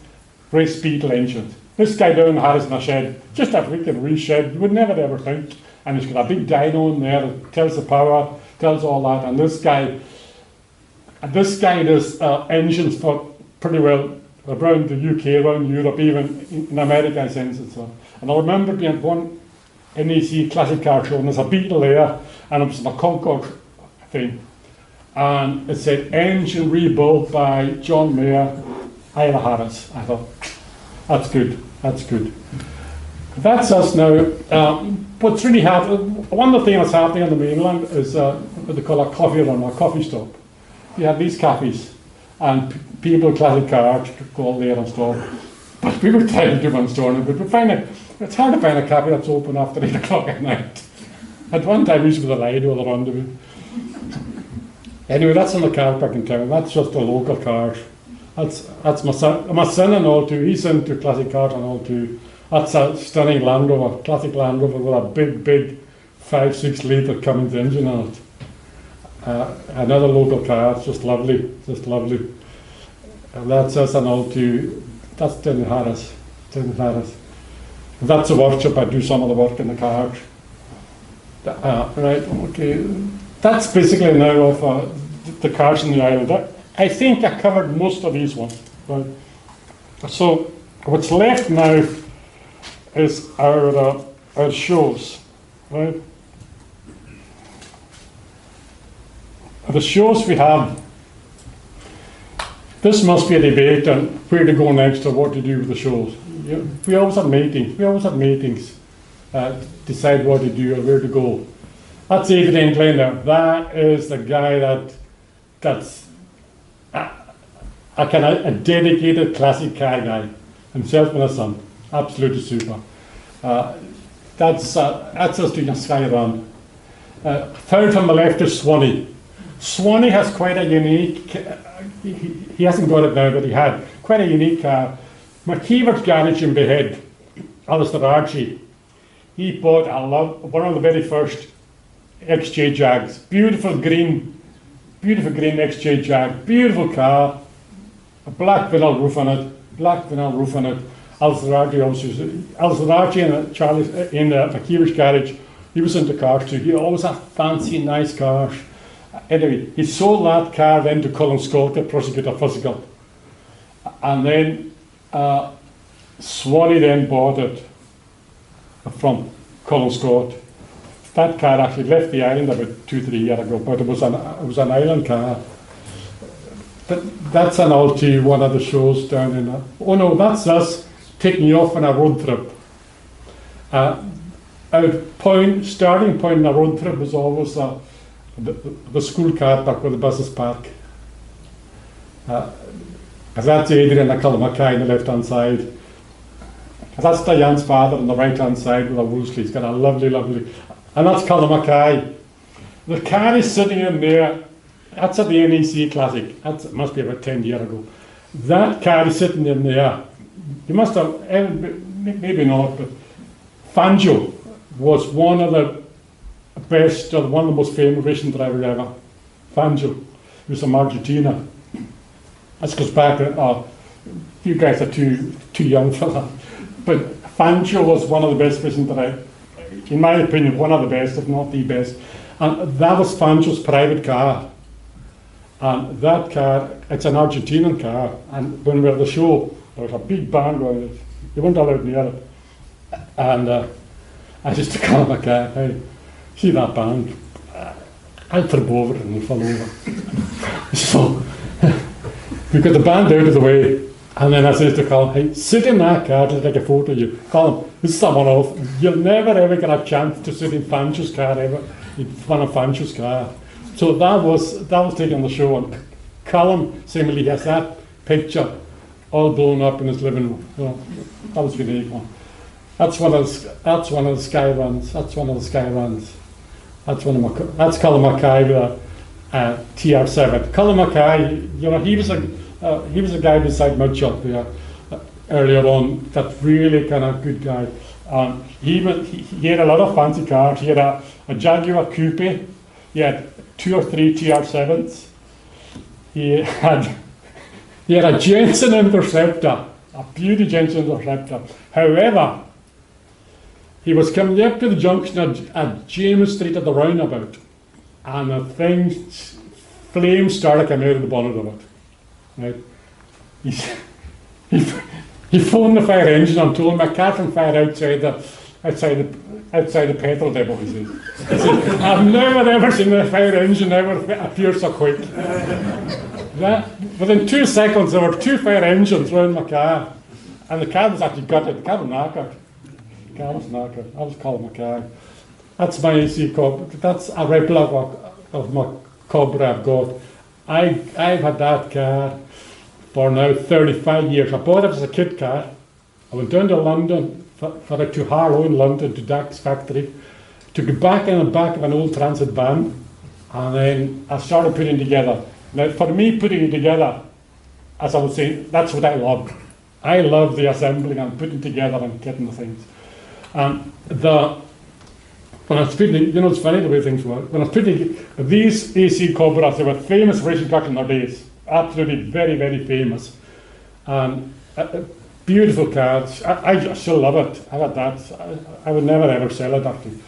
S2: race Beetle engines. This guy down has in a shed, just a freaking wee shed, you would never ever think. And he's got a big dyno in there that tells the power, tells all that. And this guy does engines for pretty well around the UK, around Europe, even in America, in sense and so on. And I remember being at one NEC classic car show, and there's a Beetle there, and it was a Concorde thing. And it said, engine rebuilt by John Mayer, Isla Harris. I thought, that's good, that's good. That's us now. What's really happening, one of the things that's happening on the mainland is what they call a coffee run, or coffee stop. You have these cafes, and people, classic cars, go there and stop. But we were trying to do one Stornoway, but we find it's hard to find a cafe that's open after 8 o'clock at night. At one time, we used to be the Lido or the Rendezvous. Anyway, that's in the car park in town. That's just the local cars. That's my son and all too. He's into classic cars and all too. That's a stunning Land Rover, classic Land Rover with a big 5-6 litre Cummins engine on it. Another local car, it's just lovely, just lovely. And that's us and all too. That's Denny Harris. That's a workshop. I do some of the work in the cars. Right, okay. That's basically now of the cars in the island. I think I covered most of these ones. Right. So what's left now is our shows. Right. The shows we have. This must be a debate on where to go next or what to do with the shows. We always have meetings. Decide what to do or where to go. That's David England there. That is the guy that's a dedicated classic car guy. Himself and his son. Absolutely super. That's us doing a sky run. Third from the left is Swanee. Swanee has quite a unique, he hasn't got it now, but he had quite a unique car. McKeever's garage in Behead, Alistair Archie, he bought one of the very first XJ Jags. Beautiful green XJ Jag, beautiful car, a black vinyl roof on it, Al-Zaraji and Charlie in the Kiwi's garage, he was into cars too. He always had fancy, nice cars. Anyway, he sold that car then to Colin Scott to prosecute a physical. And then Swanee then bought it from Colin Scott. That car actually left the island about 2-3 years ago, but it was an island car. That's an LT, one of the shows down in there. Oh no, that's us taking you off on a road trip. Our starting point in a road trip was always the school car park with the buses park. That's Adrian and Calum on the left hand side. That's Diane's father on the right hand side with a Wolseley. He's got a lovely, and that's Calum Mackay. The car is sitting in there. That's at the NEC Classic. It must be about 10 years ago. That car is sitting in there. You must have, maybe not, but Fangio was one of the best, or one of the most famous racing drivers ever. Fangio. He was from Argentina. This goes back, you guys are too young for that. But Fangio was one of the best racing drivers, in my opinion, one of the best, if not the best. And that was Fangio's private car. And that car, it's an Argentinian car, and when we were at the show, there was a big band going it. You weren't allowed near it. And I just call my car, hey, see that band? I'll trip over it and he'll fall over. So, we got the band out of the way, and then I said to Calum, hey, sit in that car to take a photo of you. Calum, this is someone else. You'll never ever get a chance to sit in Fangio's car ever, in front of Fangio's car. So that was taken on the show, and Calum seemingly has that picture all blown up in his living room. Well, that was a unique one. That's one of the Sky runs. That's Calum Mackay with a TR7. Calum Mackay, he was a guy beside Macleod there earlier on. That really kind of good guy. He had a lot of fancy cars. He had a Jaguar Coupe. He had 2 or 3 TR7s. He had a Jensen Interceptor, a beauty Jensen Interceptor. However, he was coming up to the junction at James Street at the roundabout, and the thing, flames started coming out of the bonnet of it. Right? He phoned the fire engine and told him I can't fire outside the petrol depot. He said, I've never ever seen a fire engine ever appear so quick. Within 2 seconds there were 2 fire engines around my car, and the car was actually gutted. The car was knackered. I was Calum Mackay. That's my AC Cobra. That's a replica of my Cobra I've got. I've had that car for now 35 years. I bought it as a kit car. I went down to London, to Harlow in London, to Dax factory, took it back in the back of an old transit van, and then I started putting it together. Now, for me, putting it together, as I would say, that's what I love. I love the assembling and putting together and getting the things. When I was putting, it's funny the way things work. When I was putting these AC Cobras, they were famous racing cars in their days. Absolutely very, very famous. Beautiful cars. I still love it. I got that. I would never ever sell it actually.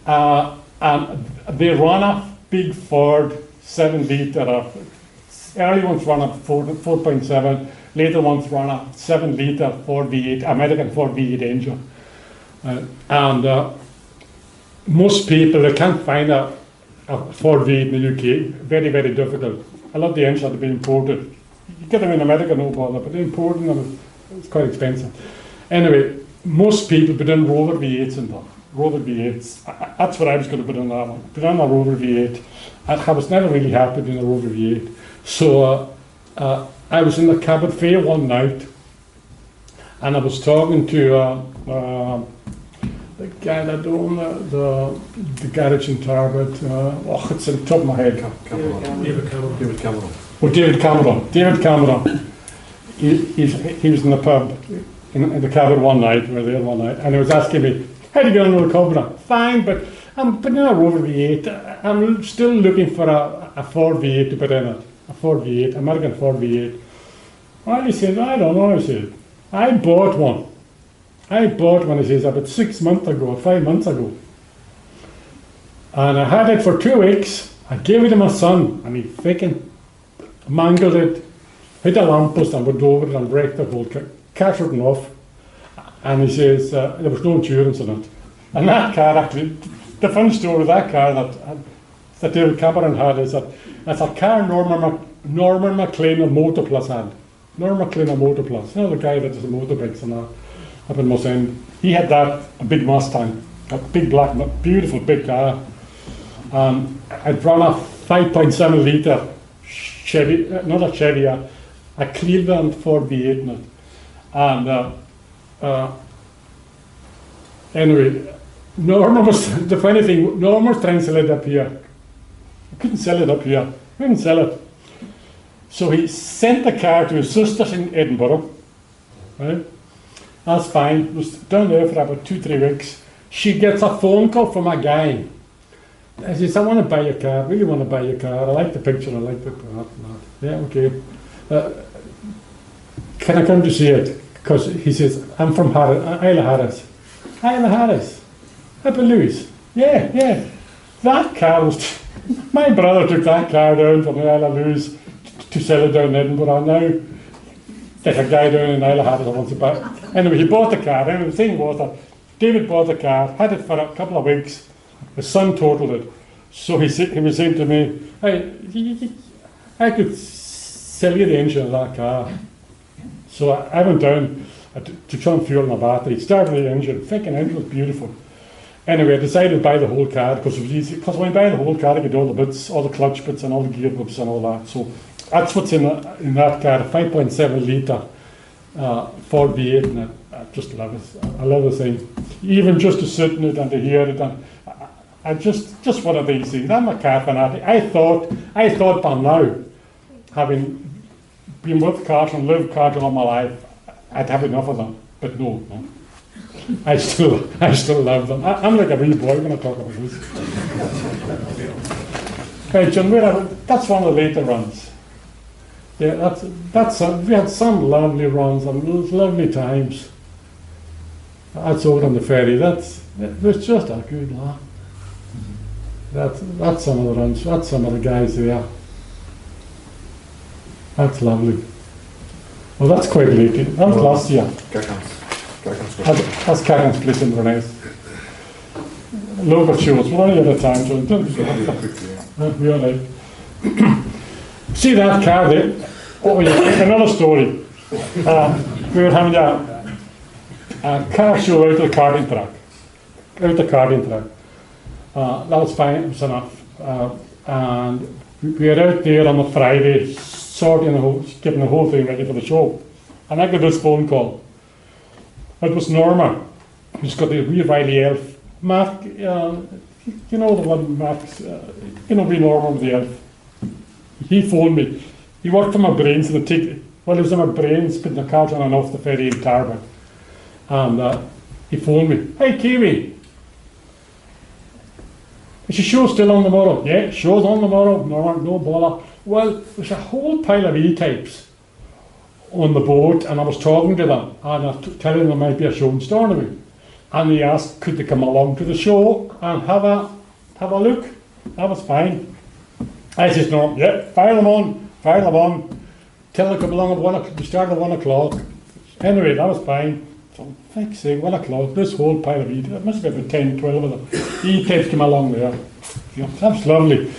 S2: And they run a big Ford 7 litre. Early ones run a 4.7. Later ones run a 7 litre Ford V8, American Ford V8 engine. Most people, they can't find a Ford V8 in the UK. Very, very difficult. A lot of the engines have to be imported. You get them in America, no bother, but importing them, it's quite expensive. Anyway, most people put in Rover V8s in them. Rover V8s. That's what I was going to put in that one. Put on a Rover V8. I was never really happy in a Rover V8. So I was in the Cabot Fair one night, and I was talking to the guy that owned the garage in Tarbert. It's on the top of my head. David Cameron. Oh, David Cameron. He was in the pub in the Cabot one night, we were there one night, and he was asking me, how do you get on with the Cobra? Fine, but I'm putting in a Rover V8. I'm still looking for a Ford V8 to put in it. A Ford V8, American Ford V8. Well, he said, I don't know, he said. I bought one. He says, about 6 months ago, 5 months ago. And I had it for 2 weeks. I gave it to my son, and he freaking mangled it, hit a lamppost and went over it and wrecked the whole car. Car's written off. And he says, there was no insurance on it. And that car, actually, the fun story with that car that David Cameron had is that that's a car Norman McLean of Motorplus had. Norman McLean of Motorplus, you know, the guy that does the motorbikes and that up in Moss End. He had that, a big Mustang, a big black, beautiful big car. I'd run a 5.7 litre Chevy, not a Chevy, a Cleveland 4V8 in it. And anyway, Norman was, the funny thing, Norman was trying to sell it up here. I couldn't sell it up here. Couldn't sell it. So he sent the car to his sisters in Edinburgh. Right? That's fine. It was down there for about 2-3 weeks. She gets a phone call from a guy. I says, I want to buy your car. Really want to buy your car. I like the picture. I like the part. Yeah, okay. Can I come to see it? Because he says, I'm from Isle of Harris. Isle of Harris? Up in Lewis? Yeah. That car was... my brother took that car down from the Isle of Lewis to sell it down in Edinburgh. Now, there's a guy down in Isle of Harris that wants to buy it. Anyway, he bought the car. Anyway, the thing was that David bought the car, had it for a couple of weeks. His son totaled it. So he was saying to me, hey, I could sell you the engine of that car. So I went down to try and fuel my battery. Started the engine. Thinking the engine was beautiful. Anyway, I decided to buy the whole car because it was easy. Because when I buy the whole car, I get all the bits, all the clutch bits and all the gear bits and all that. So that's what's in that car, a 5.7 litre Ford V8. And I just love it. I love the thing. Even just to sit in it and to hear it. And I just one of these things. I'm a car fanatic. I thought by now, having been with cars and lived cars all my life, I'd have enough of them. But no. I still love them. I'm like a wee boy when I talk about this. Hey, John, that's one of the later runs. Yeah, we had some lovely runs and those lovely times. That's over on the ferry. It was just a good laugh. That's some of the runs. That's some of the guys there. That's lovely. Well, that's quite late. That was last year. That's Calum's place in Inverness. Local shows. We're only out of time, so we are like. See that car there? Oh yeah, another story. We were having a car show out the karting track. That was fine, it was enough. And we were out there on a Friday, getting the whole thing ready for the show. And I got this phone call. It was Norma, who's got the wee Riley elf. Mark, you know the one, Mark's, wee Norma with the elf. He phoned me. He worked on my brains in he was on my brains putting the cards on and off the ferry in Tarban. And he phoned me, hey Kiwi, is your show still on tomorrow? Yeah, show's on tomorrow, no bother. Well, there's a whole pile of E-types on the boat, and I was talking to them, and I was telling them there might be a show in Stornoway. And they asked, could they come along to the show and have a look? That was fine. I said, no, yeah, fire them on. Tell them to come along at 1 o'clock. We started at 1 o'clock. Anyway, that was fine. So, fuck's sake, 1 o'clock, this whole pile of E-types, it must be about 10, 12 of them. E-types came along there. Yeah, that was lovely.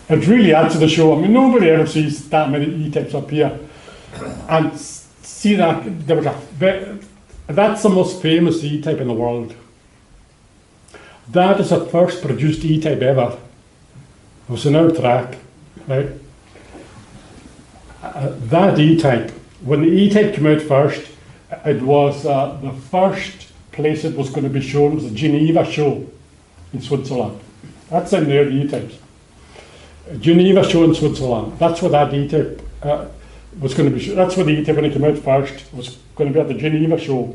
S2: It really adds to the show. I mean, nobody ever sees that many E-types up here. And see that, that's the most famous E-type in the world. That is the first produced E-type ever. It was an out track, right? That E-type, when the E-type came out first, it was the first place it was going to be shown was the Geneva show in Switzerland. That's in there, the E-types. Geneva show in Switzerland. That's where that E-type was going to be. That's where the E-type, when it came out first, was going to be at the Geneva show.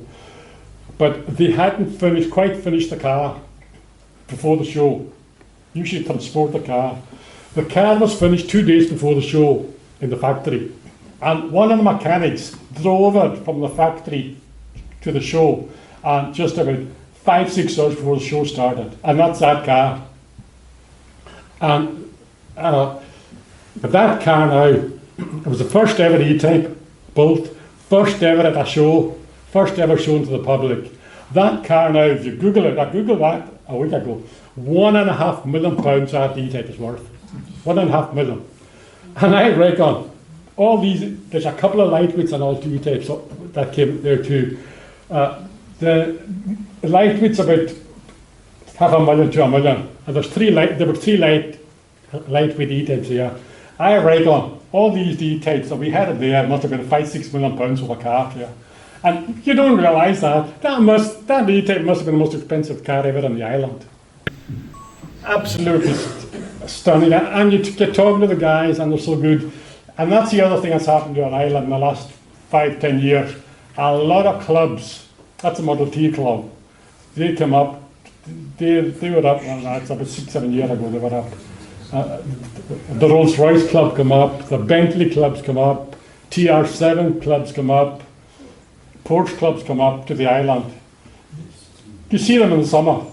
S2: But they hadn't quite finished the car before the show. Usually transport the car. The car was finished 2 days before the show in the factory. And one of the mechanics drove it from the factory to the show, and just about 5-6 hours before the show started. And that's that car. And but that car now, it was the first ever E-Type built, first ever at a show, first ever shown to the public. That car now, if you Google it, I Googled that a week ago, £1.5 million that E-Type is worth. 1.5 million. And I reckon all these, there's a couple of lightweights and all E-Types that came there too. The lightweight's about £500,000 to £1 million. And there were three lightweight E-Types here. I reckon all these E-Types that we had there must have been £5-6 million worth of car here. And you don't realise that. That E-Type must have been the most expensive car ever on the island. Absolutely stunning. And you get talking to the guys and they're so good. And that's the other thing that's happened to our island in the last 5-10 years. A lot of clubs, that's a Model T club, they come up, they were up, well, that's about 6-7 years ago they were up. The Rolls Royce club come up, the Bentley clubs come up, TR7 clubs come up, Porsche clubs come up to the island. You see them in the summer,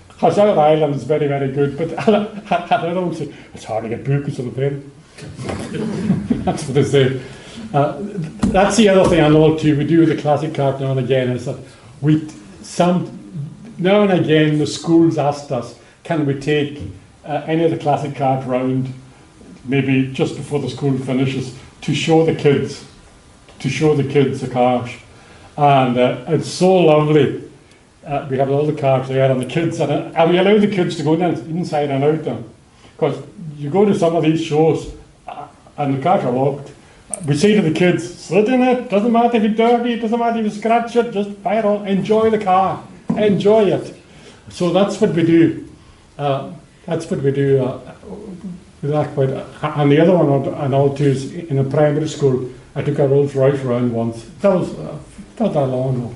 S2: because our island is very, very good, but I don't say, it's hard to get bookers on the plane. That's what they say. That's the other thing I know too, we do with the classic cart now and again, is that now and again the schools asked us, can we take any of the classic cart round, maybe just before the school finishes, to show the kids the cars. And it's so lovely. We have all the cars there and the kids, and we allow the kids to go inside and out them. Because you go to some of these shows and the cars are locked. We say to the kids, sit in it, doesn't matter if you're dirty, it doesn't matter if you scratch it, just fire on, enjoy the car, enjoy it. So that's what we do. With that quite. And the other one I know too is in a primary school, I took a Rolls Royce round once. That was not that long ago.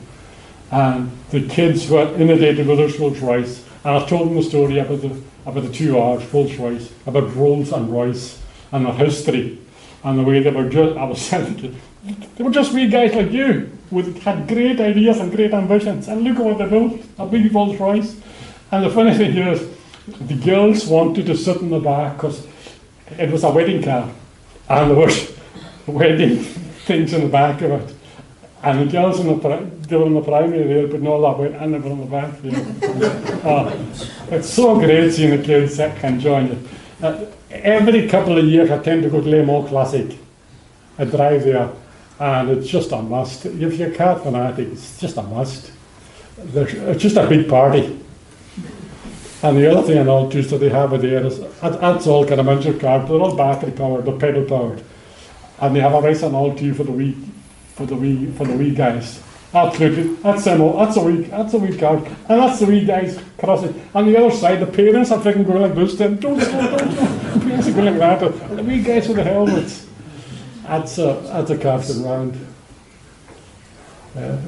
S2: And the kids were inundated with this Rolls Royce. And I told them the story about the 2 hours, Rolls Royce, about Rolls and Royce and their history. And the way they were just, I was saying, they were just wee guys like you, had great ideas and great ambitions. And look at what they built, a big Rolls Royce. And the funny thing is, the girls wanted to sit in the back because it was a wedding car. And there was wedding things in the back of it. And the girls they were in the primary there, but not that way, and they were in the back there. It's so great seeing the kids enjoying it. Every couple of years I tend to go to Le Mans Classic. I drive there, and it's just a must. If you're a car fanatic, it's just a must. It's just a big party. And the other thing I know too that they have it there is, that's all kind of miniature cars, they're all battery powered, they're pedal powered. And they have a race and all too for the wee guys. Absolutely, that's a wee car, and that's the wee guys crossing. On the other side, the parents are freaking going like this. Then don't. The parents are going like that. And the wee guys with the helmets. That's a casting round. I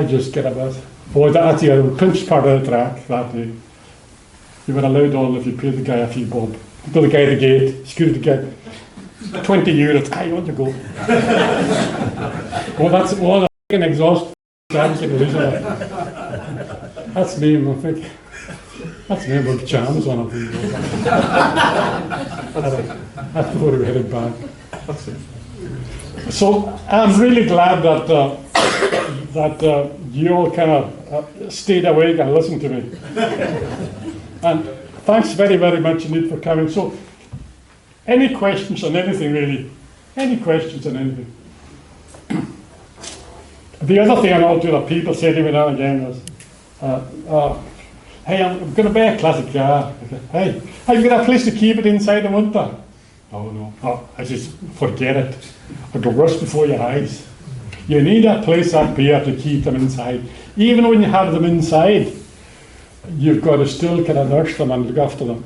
S2: just get a bit. Boy, that's the other pinch part of the track that day. You were allowed on if you paid the guy a few bob. To the guy at the gate, security guy. 20 euros, you want to go? Well, that's all I can exhaust. That's me, I think. That's me about charms on it. That's before we headed back. That's it. So I'm really glad that you all kind of stayed awake and listened to me. And thanks very, very much indeed for coming. So, any questions on anything really? Any questions on anything? The other thing I know too that people say to me now and again is, hey, I'm going to buy a classic car. Hey, have you got a place to keep it inside the winter? Oh no, I just forget it. It'll rust before your eyes. You need a place up here to keep them inside. Even when you have them inside, you've got to still kind of nurse them and look after them.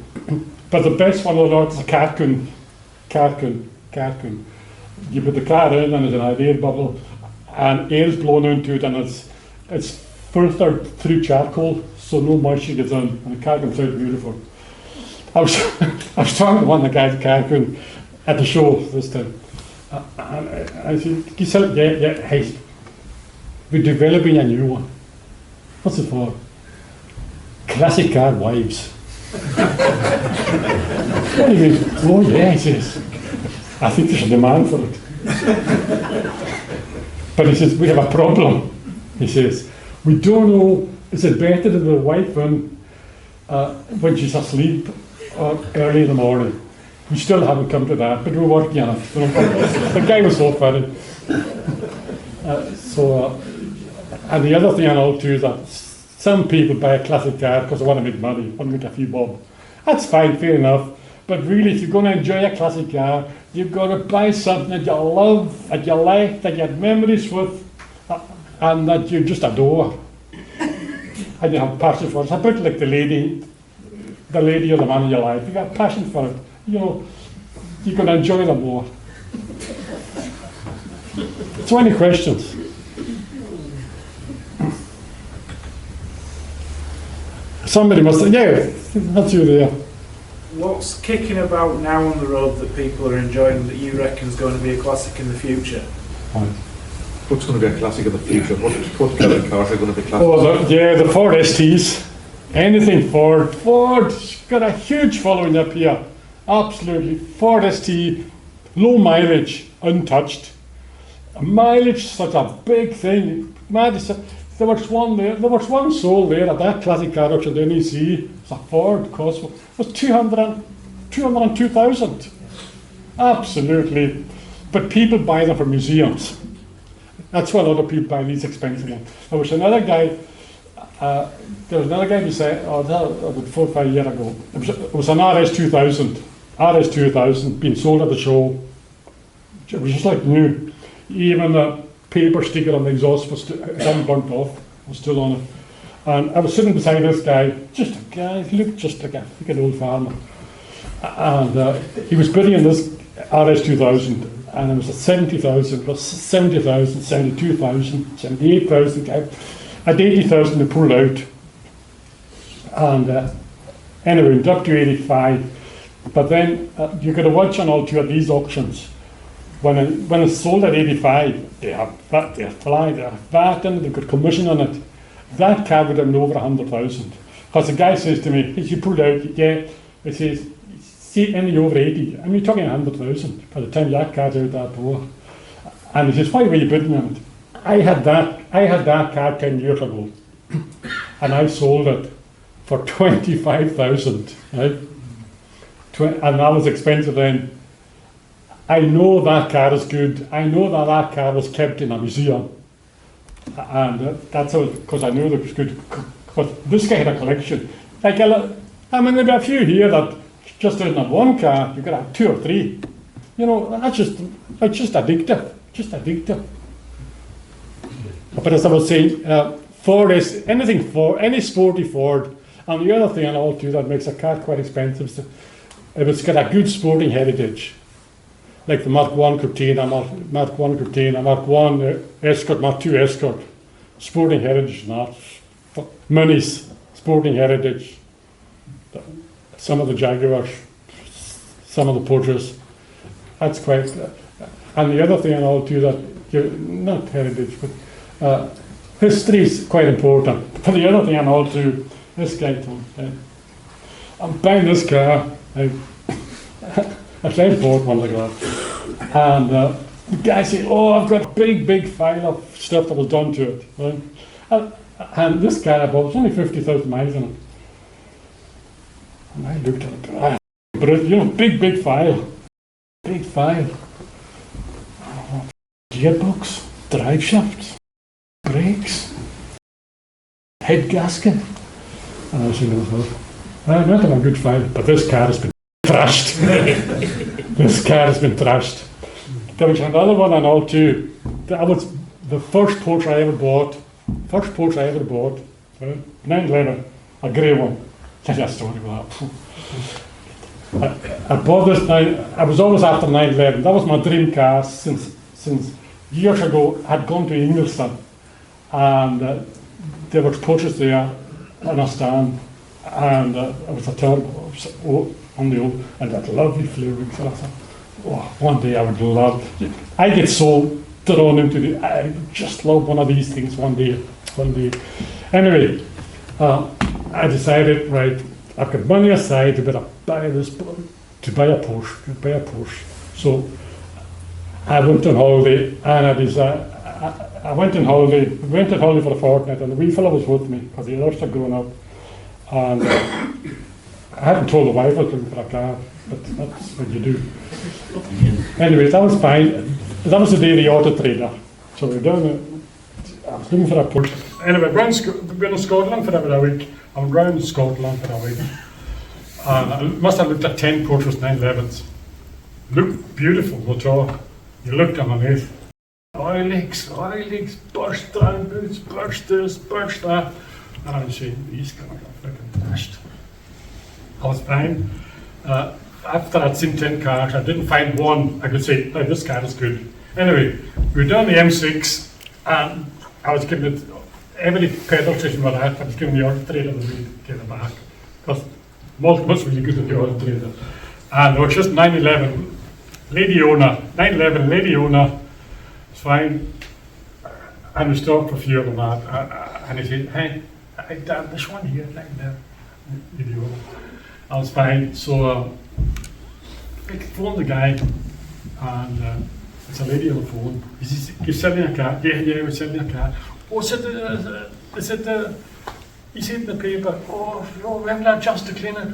S2: But the best one of the lot is a carcoon. You put the car in and there's an air bubble and air's blown into it and it's filtered through charcoal so no moisture gets in and the car comes out beautiful. I was talking to one of the guys at Carcoon at the show this time. And I said, Giselle, yeah, hey, we're developing a new one. What's it for? Classic car wives. What do you mean? Oh yeah, he says. I think there's a demand for it. But he says, we have a problem. He says, we don't know, is it better to the wife when she's asleep or early in the morning? We still haven't come to that, but we're working on it. The guy was so funny. And the other thing I know too is that some people buy a classic car because they want to make money, want to make a few bob. That's fine, fair enough. But really, if you're going to enjoy a classic car, you've got to buy something that you love, that you like, that you have memories with, and that you just adore. And you have passion for it. It's a bit like the lady or the man in your life. You got passion for it. You know, you can enjoy them more. So, any questions? Somebody must have, yeah, that's you there.
S3: What's kicking about now on the road that people are enjoying that you reckon is going to be a classic in the future?
S4: What's going to be a classic in the future? What kind of cars are going to be classic?
S2: Oh, the Ford STs. Anything Ford. Ford's got a huge following up here. Absolutely. Ford ST, low mileage, untouched. Mileage, such a big thing. There was one sold there at that classic car auction at NEC. It's a Ford, cost was 202,000. Absolutely. But people buy them for museums. That's why a lot of people buy these expensive ones. There was another guy who said, about 4 or 5 years ago, it was an RS2000 being sold at the show. It was just like new. Even the paper sticker on the exhaust was hadn't burnt off, was still on it. And I was sitting beside this guy, just a guy, he looked just like an old farmer. And he was bidding in this RS2000, and it was at 70,000, plus 70,000, 72,000, 78,000. At 80,000 they pulled out. And anyway, it went up to 85. But then you got to watch on all two of these auctions. When it's sold at 85, they have VAT, they have VAT in it, they've got commission on it. That car would have been over 100,000. Because the guy says to me, if you pulled out, yeah, it says, see any over 80, I mean, you're talking 100,000 by the time that car's out that door. And he says, why were you bidding on it? I had that car 10 years ago, and I sold it for 25,000, right? And that was expensive then. I know that car is good. I know that car was kept in a museum. And that's because I knew that it was good. But this guy had a collection. Like, I mean, there'd be a few here that just didn't have one car. You could have 2 or 3. You know, that's just addictive. Just addictive. But as I was saying, Ford is anything Ford, any sporty Ford. And the other thing and all too that makes a car quite expensive is if it's got a good sporting heritage. Like the Mark 1 Cortina, Mark 1 Cortina, Mark 1 Escort, Mark 2 Escort. Sporting heritage, not Minis, sporting heritage. Some of the Jaguars, some of the Porsches. That's quite. And the other thing and all too that, not heritage, but history is quite important. But the other thing and all too, this guy told me, I'm buying this car. I bought one like that. And the guy said, oh, I've got a big file of stuff that was done to it. Right? And this car I bought was only 50,000 miles in it. And I looked at it, but it, you know, big file. Big file. Gearbox, drive shafts, brakes, head gasket. And I said, I not have a good file, but this car has been trashed. This car has been trashed. There was another one and all too. That was the first Porsche I ever bought. 911, a grey one. Tell you a story about that. I bought this. I was always after 911. That was my dream car since years ago. I'd gone to Ingolstadt, and there were Porsches there on a stand, and it was a turbo on the old, and that lovely flaring. So I thought, one day I would love. I get so thrown into I just love one of these things one day. Anyway, I decided, right, I've got money aside to buy a Porsche. So I went on holiday, and I went on holiday for a fortnight, and the wee fellow was with me because the others had grown up, and I hadn't told the wife I was looking for a car, but that's what you do. Anyway, that was fine. That was the day of the auto trader. So we were down there. I was looking for a Porsche. Anyway, we've been in Scotland for about a week. I went round Scotland for a week. And I must have looked at 10 Porsches 911s. Looked beautiful, motor. You looked underneath. Oil leaks, burst down boots, burst this, burst that. And I was saying, these guys are freaking trashed. I was fine. After I'd seen 10 cars, I didn't find one I could say, oh, this car is good. Anyway, we were down the M6, and I was giving it, every petrol station we're at, I was giving the auto trader the lead, get it back. Because most really good at the auto trader. And it was just 911, lady owner, it's fine. And we stopped for a few of them, and he said, hey, damn, this one here, like that, lady owner. I was fine, so I phoned the guy, and it's a lady on the phone. He says, you're selling a car? Yeah, we're selling a car. Oh, he said in the paper, oh, no, we haven't had just to clean it.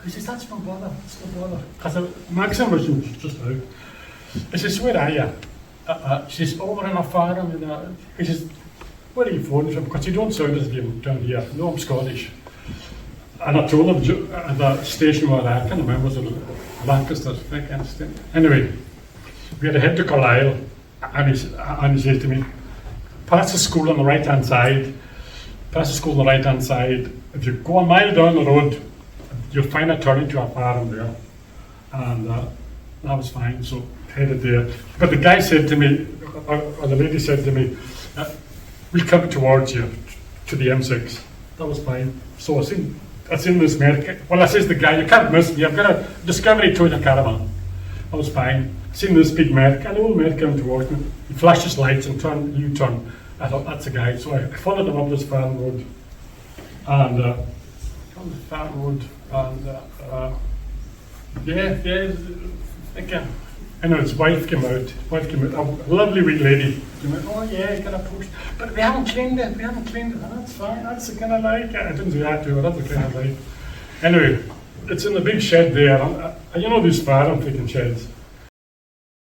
S2: He says, that's no bother, Because Maxim was just out. He says, where are you? She says, oh, we're in a farm. He says, where are you phoning from? Because you don't sound as if you're down here. No, I'm Scottish. And I told him at the station where I can't remember, was it Lancaster? I can't stand. Anyway, we had to head to Carlisle, and he said to me, pass the school on the right hand side. If you go a mile down the road, you'll find a turning to a farm there. And that was fine, so headed there. But the guy said to me, or the lady said to me, we'll come towards you to the M6. That was fine. So I seen this Merc. Well, I says the guy, you can't miss me. I've got a Discovery Toyota Caravan. That was fine. Seen this big Merc, an old Merc coming towards me. He flashed his lights and turned U-turn. I thought, that's the guy. So I followed him up this farm road. And and his wife came out. A lovely wee lady. She went, oh yeah, got a Porsche. But we haven't cleaned it. Oh, that's fine. That's the kind of like. I didn't do that to her. That's the kind of like. Anyway, it's in the big shed there. You know these farm freaking sheds.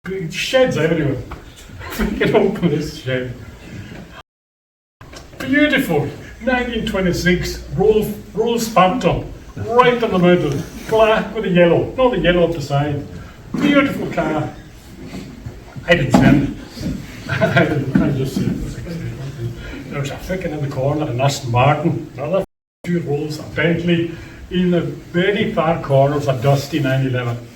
S2: Big sheds everywhere. We can open this shed. Beautiful. 1926 Rolls Phantom. Right in the middle. Black with the yellow. No, the yellow up the side. Beautiful car. I didn't send it. I just said there was a freaking in the corner, an Aston Martin, another two Rolls, a Bentley. In the very far corner was a dusty 911.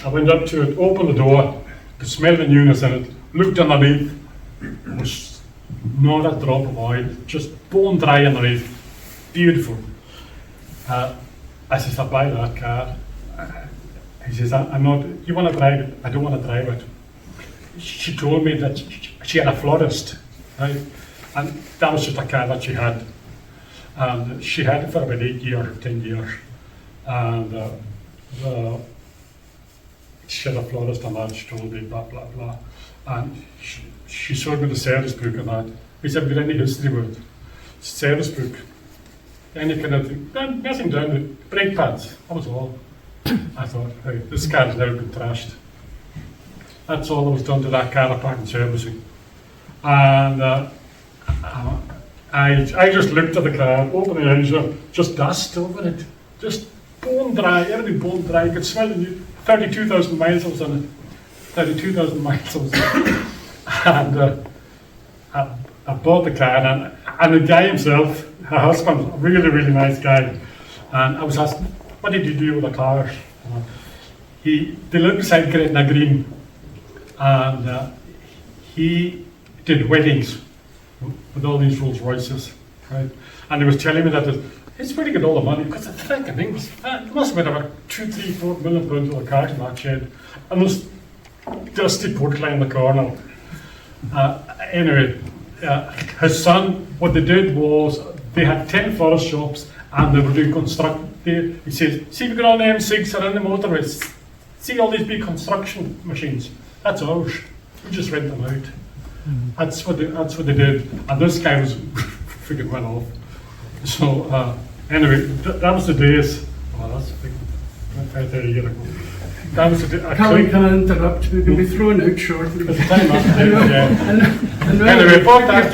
S2: I went up to it, opened the door, could smell the newness in it, looked underneath, was not a drop of oil, just bone dry underneath. Beautiful. I says, I'll buy that car. He says, I'm not, you want to drive it? I don't want to drive it. She told me that she had a florist, right? And that was just a car that she had. And she had it for about 8 years, 10 years. And she had a florist and that, she told me, blah, blah, blah. And she showed me the service book and that. He said, have you got any history with it? Service book. Any kind of thing, nothing down the brake pads, that was all. I thought, hey, this car has never been trashed. That's all that was done to that car apart from servicing. And I just looked at the car, opened the engine, just dust over it. Just bone dry, everything bone dry. You could smell it. 32,000 miles I was on it. 32,000 miles I was on it. And I bought the car, and the guy himself, her husband, a really, really nice guy. And I was asking, what did you do with the car? They lived beside Gretna Green, and he did weddings with all these Rolls Royces. right? And he was telling me that it's pretty good all the money, because the freaking thing was, it must have been about 2, 3, 4 million pounds worth of cars in that shed. And this dusty portline in the corner. Anyway, his son, what they did was, they had 10 forest shops, and they were doing he says, see, we got all the M6 around the motorways. See all these big construction machines? That's ours. We just rent them out. That's what they did. And this guy was freaking went off. So anyway, that was the days. Oh, that's 30 years ago. That was the day.
S1: Calum, can I interrupt? We're going to be thrown out shortly.
S2: At the time, yeah.
S1: Anyway,
S2: I bought that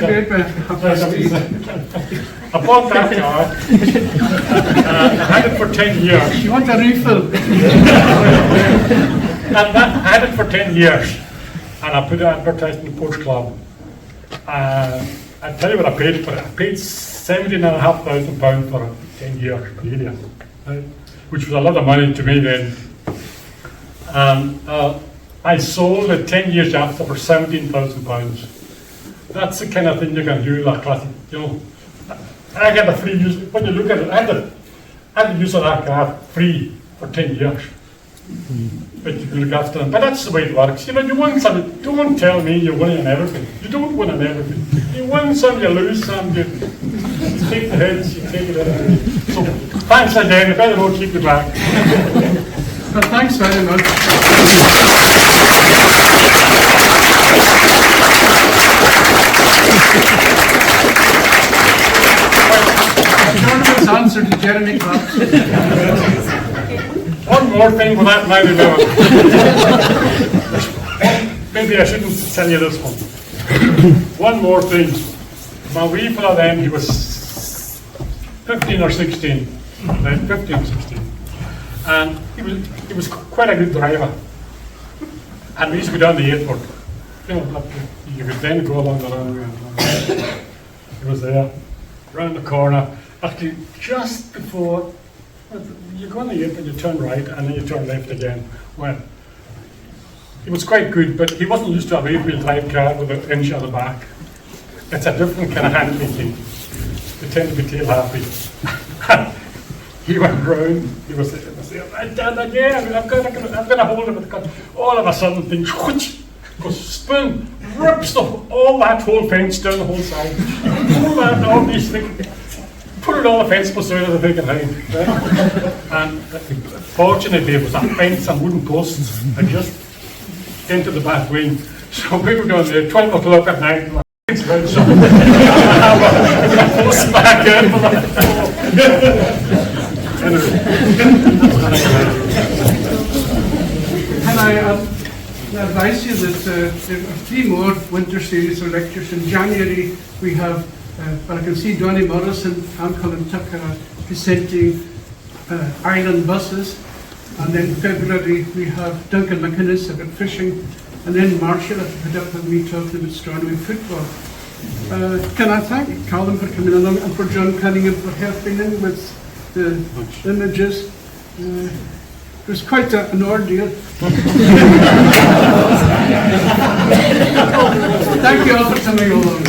S2: I bought that car. I had it for 10 years.
S1: You want a refill?
S2: I had it for 10 years. And I put it advertised in the Ports Club. I'll tell you what I paid for it. I paid £17,500 for it, 10 years, really, right? Which was a lot of money to me then. And I sold it 10 years after for £17,000. That's the kind of thing you can do, like classic, you know. I got a free use. When you look at it, I had the use of that car free for 10 years. But you can look after them. But that's the way it works. You know, you win some. Don't tell me you're winning on everything. You don't win on everything. You win some, you lose some. You take the heads, you take it out. So thanks again. If I don't keep you back.
S1: Well, thanks very much. Jonathan's answer to Jeremy Clarkson.
S2: One more thing with that, maybe now. Maybe I shouldn't tell you this one. One more thing. My wee fellow then, he was 15 or 16. Right, 15 or 16. And he was quite a good driver. And we used to go down the airport. You know, you could then go along the runway. He was there, round the corner. Actually, just before you go on the airport, you turn right, and then you turn left again. Well, he was quite good, but he wasn't used to a rear-wheel drive car with an engine at the back. It's a different kind of handling thing. They tend to be tail happy. He went round, he was there, I've got a hold of it. All of a sudden, things whoosh, goes spin, rips all that whole fence down the whole side. All these things. Put it on the fence beside the big hide. Right? And fortunately, it was a fence and wooden posts. I just into the back wing. So we were down there 12 o'clock at night. It's very short. Post back in.
S1: Can I advise you that there are 3 more winter series of lectures. In January, we have I can see Donny Morrison and Colin Tucker presenting island buses, and then February we have Duncan McInnes about fishing, and then Marshall at the put up with me talking about Stornoway football. Can I thank Calum for coming along and for John Cunningham for helping him with the images. It was quite an ordeal. Thank you all for coming along.